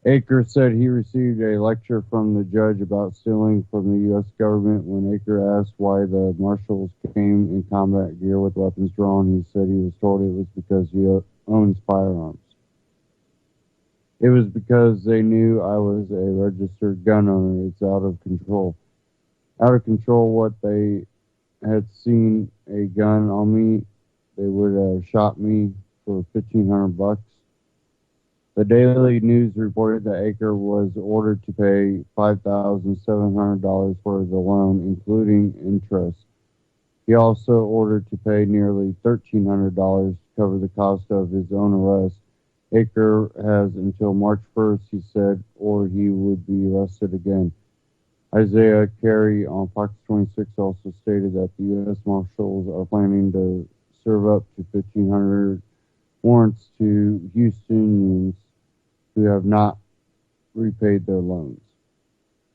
Aker said he received a lecture from the judge about stealing from the U.S. government. When Aker asked why the marshals came in combat gear with weapons drawn, he said he was told it was because he owns firearms. It was because they knew I was a registered gun owner. It's out of control. Out of control what they had seen a gun on me, they would have shot me for $1,500. The Daily News reported that Aker was ordered to pay $5,700 for the loan, including interest. He also ordered to pay nearly $1,300 to cover the cost of his own arrest. Aker has until March 1st, he said, or he would be arrested again. Isaiah Carey on Fox 26 also stated that the U.S. Marshals are planning to serve up to 1,500 warrants to Houstonians who have not repaid their loans.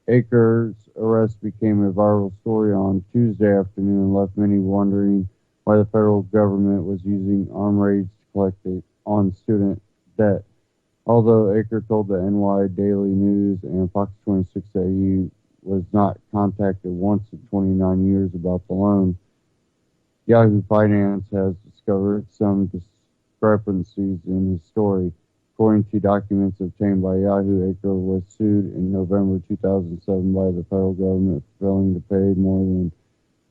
Aker's arrest became a viral story on Tuesday afternoon and left many wondering why the federal government was using armed raids to collect on student debt. Although Aker told the NY Daily News and Fox 26 that he was not contacted once in 29 years about the loan, Yahoo Finance has discovered some discrepancies in his story. According to documents obtained by Yahoo, Aker was sued in November 2007 by the federal government for failing to pay more than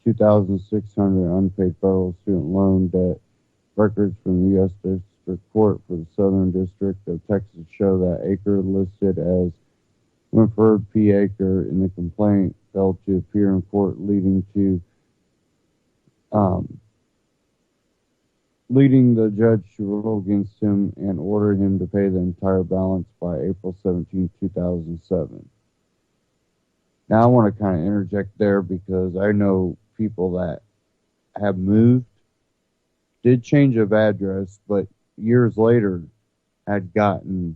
2,600 unpaid federal student loan debt. Records from the U.S. District Court for the Southern District of Texas show that Aker, listed as Winford P. Aker in the complaint, failed to appear in court, leading the judge to rule against him and order him to pay the entire balance by April 17, 2007. Now, I want to kind of interject there because I know people that have moved, did change of address, but years later had gotten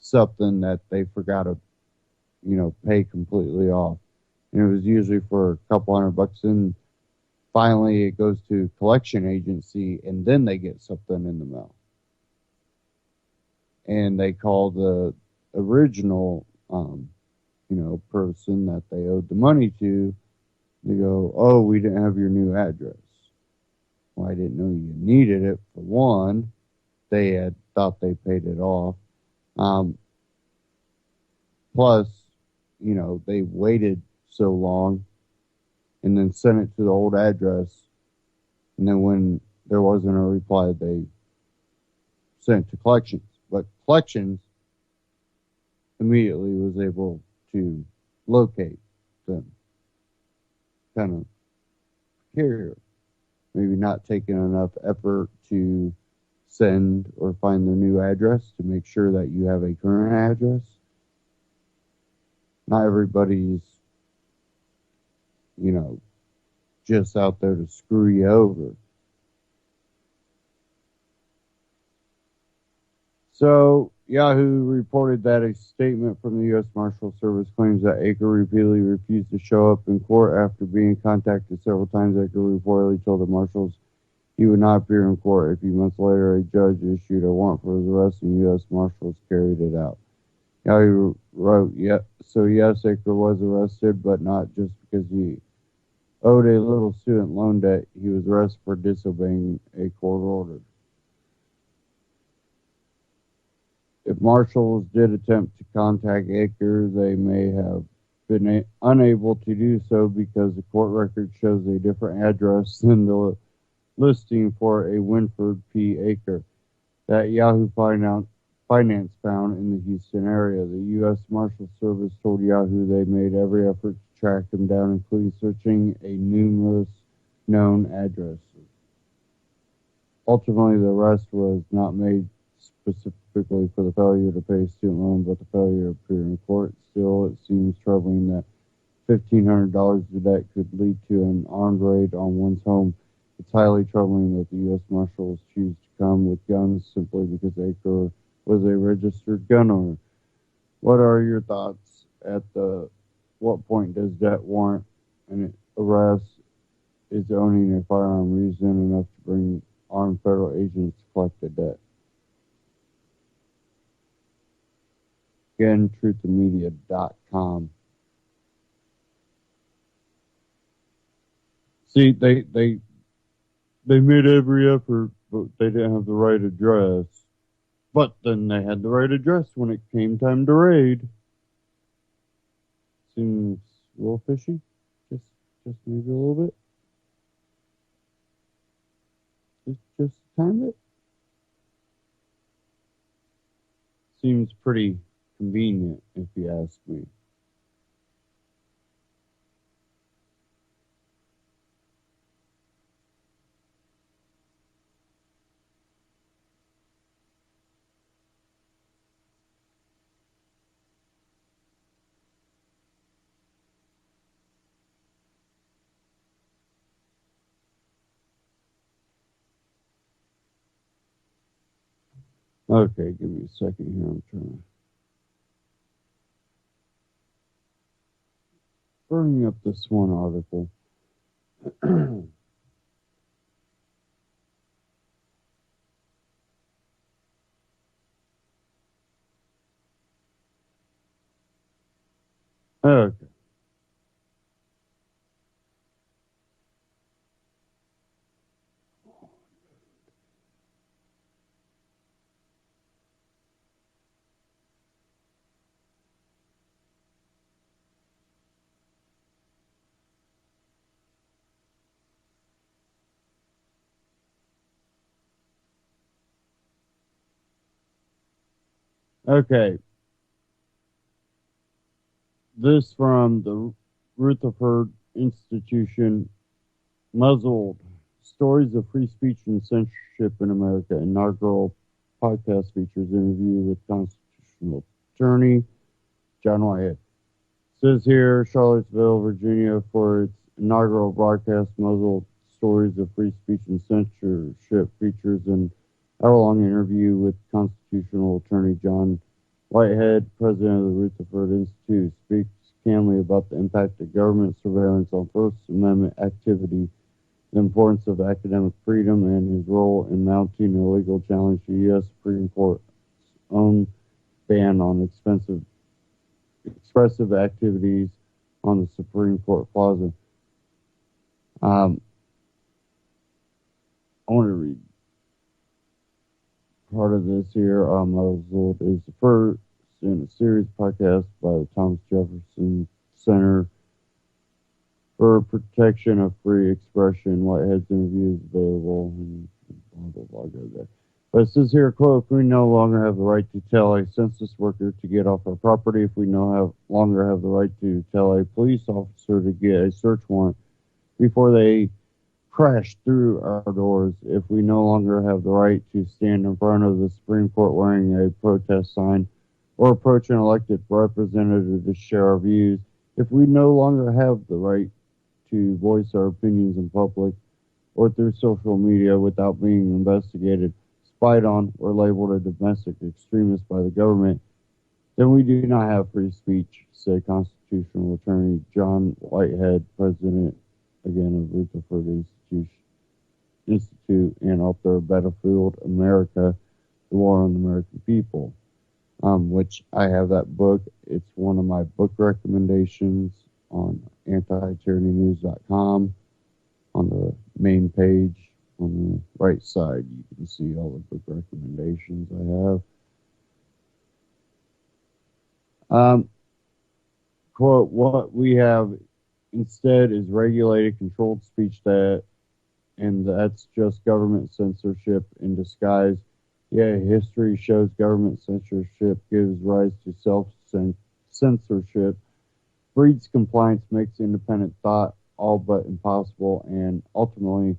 something that they forgot to, pay completely off. And it was usually for a couple $100, and finally it goes to collection agency, and then they get something in the mail. And they call the original, person that they owed the money to. They go, "Oh, we didn't have your new address." Well, I didn't know you needed it, for one. They had thought they paid it off. Plus, they waited so long and then sent it to the old address. And then when there wasn't a reply, they sent it to collections. But collections immediately was able to locate them. Kind of precarious. Maybe not taking enough effort to send or find their new address to make sure that you have a current address. Not everybody's, just out there to screw you over. So, Yahoo reported that a statement from the U.S. Marshal Service claims that Aker repeatedly refused to show up in court after being contacted several times. Aker reportedly told the marshals he would not appear in court. A few months later, a judge issued a warrant for his arrest, and U.S. Marshals carried it out. Yahoo wrote, yes, Aker was arrested, but not just because he owed a little student loan debt. He was arrested for disobeying a court order. If marshals did attempt to contact Aker, they may have been unable to do so because the court record shows a different address than the listing for a Winford P. Aker that Yahoo Finance found in the Houston area. The U.S. Marshal Service told Yahoo they made every effort to track him down, including searching a numerous known addresses. Ultimately, the arrest was not made specifically for the failure to pay a student loan, but the failure to appear in court. Still, it seems troubling that $1,500 of debt could lead to an armed raid on one's home. It's highly troubling that the U.S. Marshals choose to come with guns simply because Aker was a registered gun owner. What are your thoughts at what point does debt warrant an arrest? Is owning a firearm reason enough to bring armed federal agents to collect the debt? Again, truthandmedia.com. See, they made every effort, but they didn't have the right address. But then they had the right address when it came time to raid. Seems a little fishy. Just maybe a little bit. Just a tiny bit. Seems pretty convenient, if you ask me. Okay, give me a second here. I'm trying to bring up this one article. Okay. Okay. This from the Rutherford Institution, Muzzled: Stories of Free Speech and Censorship in America. Inaugural podcast features interview with constitutional attorney John Whitehead. Says here, Charlottesville, Virginia, for its inaugural broadcast, Muzzled: Stories of Free Speech and Censorship features an hour-long interview with constitutional attorney John Whitehead, president of the Rutherford Institute, speaks candidly about the impact of government surveillance on First Amendment activity, the importance of academic freedom, and his role in mounting a legal challenge to the U.S. Supreme Court's own ban on expressive activities on the Supreme Court Plaza. I want to read part of this here. Muzzled is the first in a series podcast by the Thomas Jefferson Center for Protection of Free Expression. Whitehead's interview is available and blah, blah, blah, go there. But it says here, quote, if we no longer have the right to tell a census worker to get off our property, if we no longer have the right to tell a police officer to get a search warrant before they crash through our doors if we no longer have the right to stand in front of the Supreme Court wearing a protest sign or approach an elected representative to share our views, if we no longer have the right to voice our opinions in public or through social media without being investigated, spied on, or labeled a domestic extremist by the government, then we do not have free speech, said Constitutional Attorney John Whitehead, president, again, of Rutherford Institute and author of Battlefield America, The War on the American People, which I have that book. It's one of my book recommendations on Anti-Tyranny on the main page. On the right side, you can see all the book recommendations I have. Quote, what we have instead is regulated, controlled speech and that's just government censorship in disguise. Yeah, history shows government censorship gives rise to self-censorship, breeds compliance, makes independent thought all but impossible, and ultimately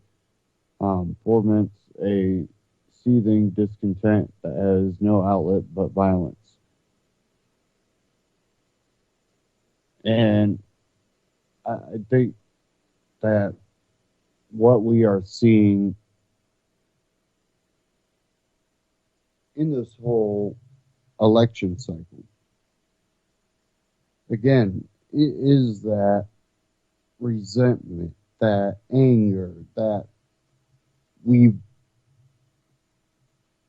foments a seething discontent that has no outlet but violence. And I think that what we are seeing in this whole election cycle, again, is that resentment, that anger, that we've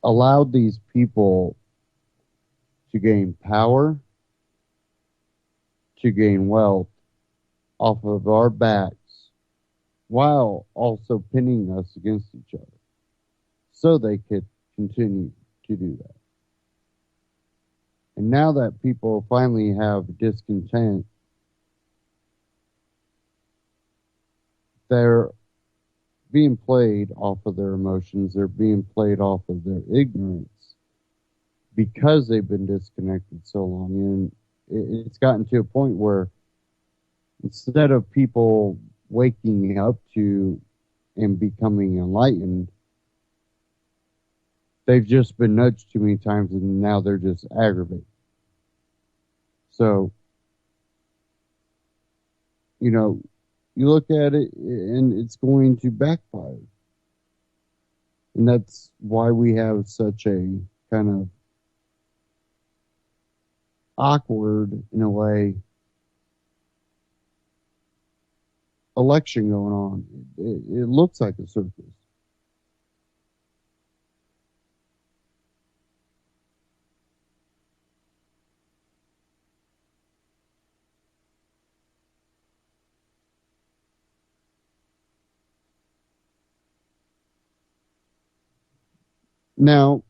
allowed these people to gain power, to gain wealth off of our backs, while also pinning us against each other, so they could continue to do that. And now that people finally have discontent, they're being played off of their emotions, they're being played off of their ignorance because they've been disconnected so long. And it's gotten to a point where instead of people waking up to and becoming enlightened, they've just been nudged too many times and now they're just aggravated. So, you know, you look at it and it's going to backfire. And that's why we have such a kind of awkward, in a way, election going on. It looks like a circus. Now,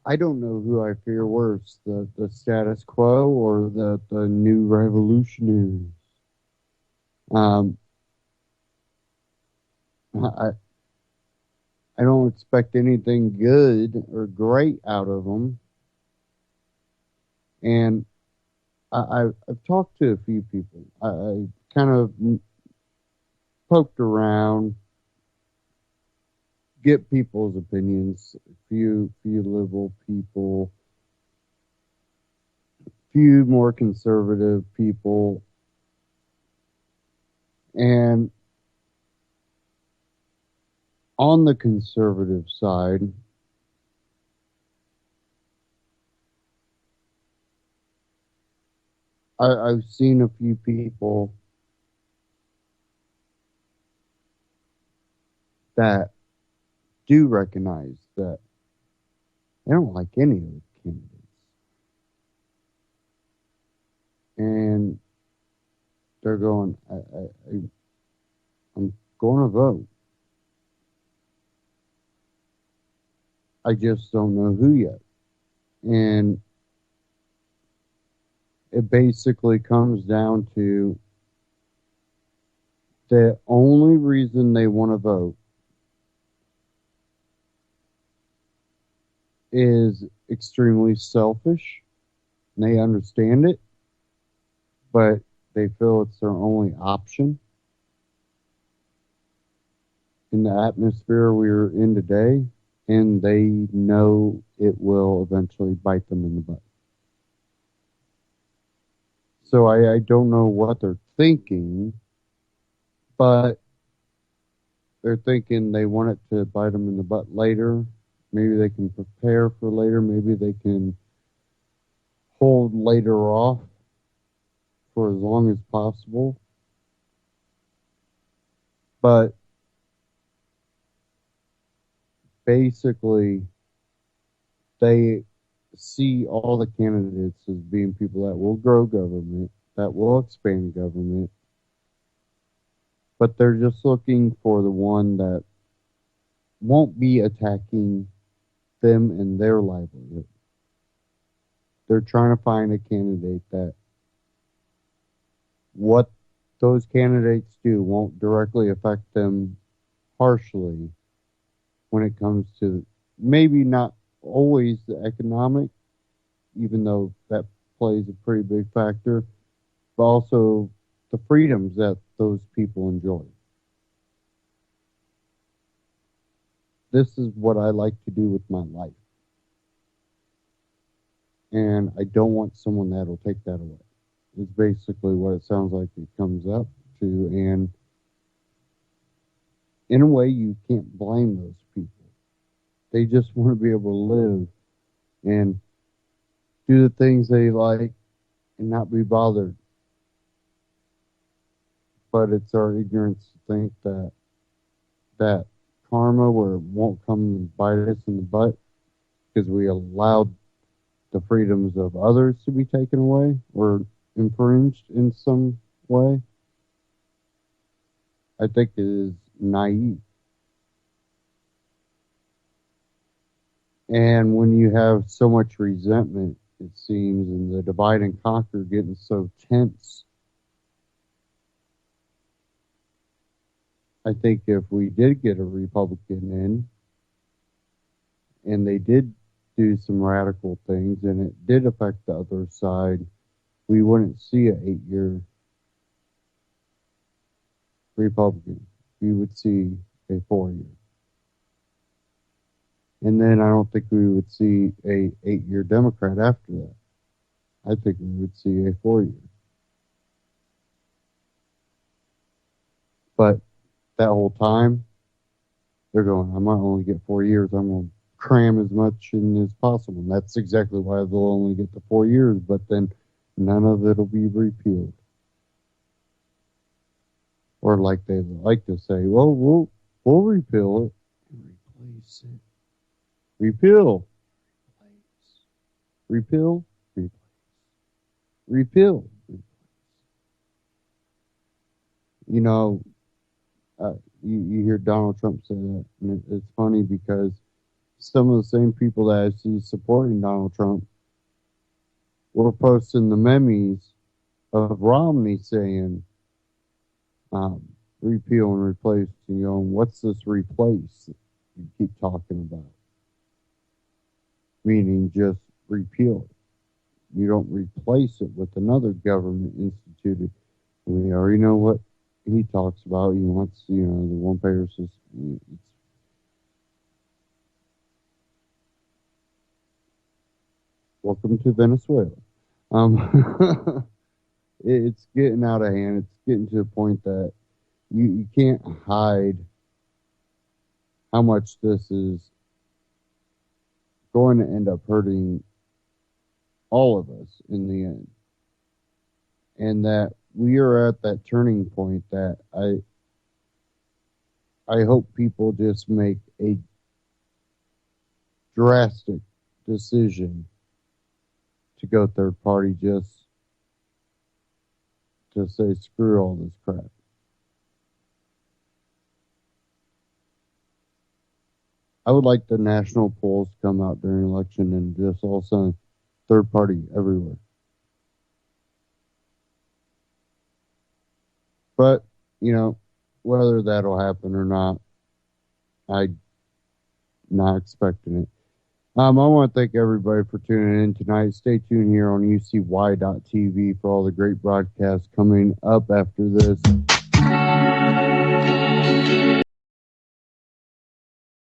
I don't know who I fear worse, the status quo or the new revolutionaries. I don't expect anything good or great out of them. And I've talked to a few people. I kind of poked around, get people's opinions, few liberal people, few more conservative people, and on the conservative side, I've seen a few people that do recognize that they don't like any of the candidates. And they're going, I'm going to vote. I just don't know who yet. And it basically comes down to the only reason they want to vote is extremely selfish. They understand it, but they feel it's their only option in the atmosphere we're in today, and they know it will eventually bite them in the butt. So I don't know what they're thinking, but they're thinking they want it to bite them in the butt later. Maybe they can prepare for later. Maybe they can hold later off for as long as possible. But basically, they see all the candidates as being people that will grow government, that will expand government, but they're just looking for the one that won't be attacking them and their livelihood. They're trying to find a candidate that what those candidates do won't directly affect them harshly when it comes to maybe not always the economic, even though that plays a pretty big factor, but also the freedoms that those people enjoy. This is what I like to do with my life. And I don't want someone that'll take that away. It's basically what it sounds like it comes up to. And in a way, you can't blame those people. They just want to be able to live and do the things they like and not be bothered. But it's our ignorance to think that karma where it won't come and bite us in the butt because we allowed the freedoms of others to be taken away or infringed in some way, I think it is naive. And when you have so much resentment, it seems, and the divide and conquer getting so tense, I think if we did get a Republican in, and they did do some radical things, and it did affect the other side, we wouldn't see an 8-year Republican. We would see a 4-year. And then I don't think we would see a 8-year Democrat after that. I think we would see a 4-year. But that whole time, they're going, I might only get 4 years. I'm going to cram as much in as possible. And that's exactly why they'll only get the 4 years, but then none of it will be repealed. Or like they like to say, well, we'll repeal it and replace it. Repeal. Repeal. Replace. Repeal. Replace. You know, you hear Donald Trump say that, and it's funny because some of the same people that I see supporting Donald Trump were posting the memes of Romney saying, repeal and replace, and going, what's this replace that you keep talking about? Meaning just repeal it. You don't replace it with another government instituted. We already know what he talks about. He wants, the one-payer system. Welcome to Venezuela. It's getting out of hand. It's getting to the point that you can't hide how much this is going to end up hurting all of us in the end. And that we are at that turning point that I hope people just make a drastic decision to go third party, just to say screw all this crap. I would like the national polls to come out during election and just all of a sudden third party everywhere. But, whether that'll happen or not, I'm not expecting it. I want to thank everybody for tuning in tonight. Stay tuned here on UCY.tv for all the great broadcasts coming up after this.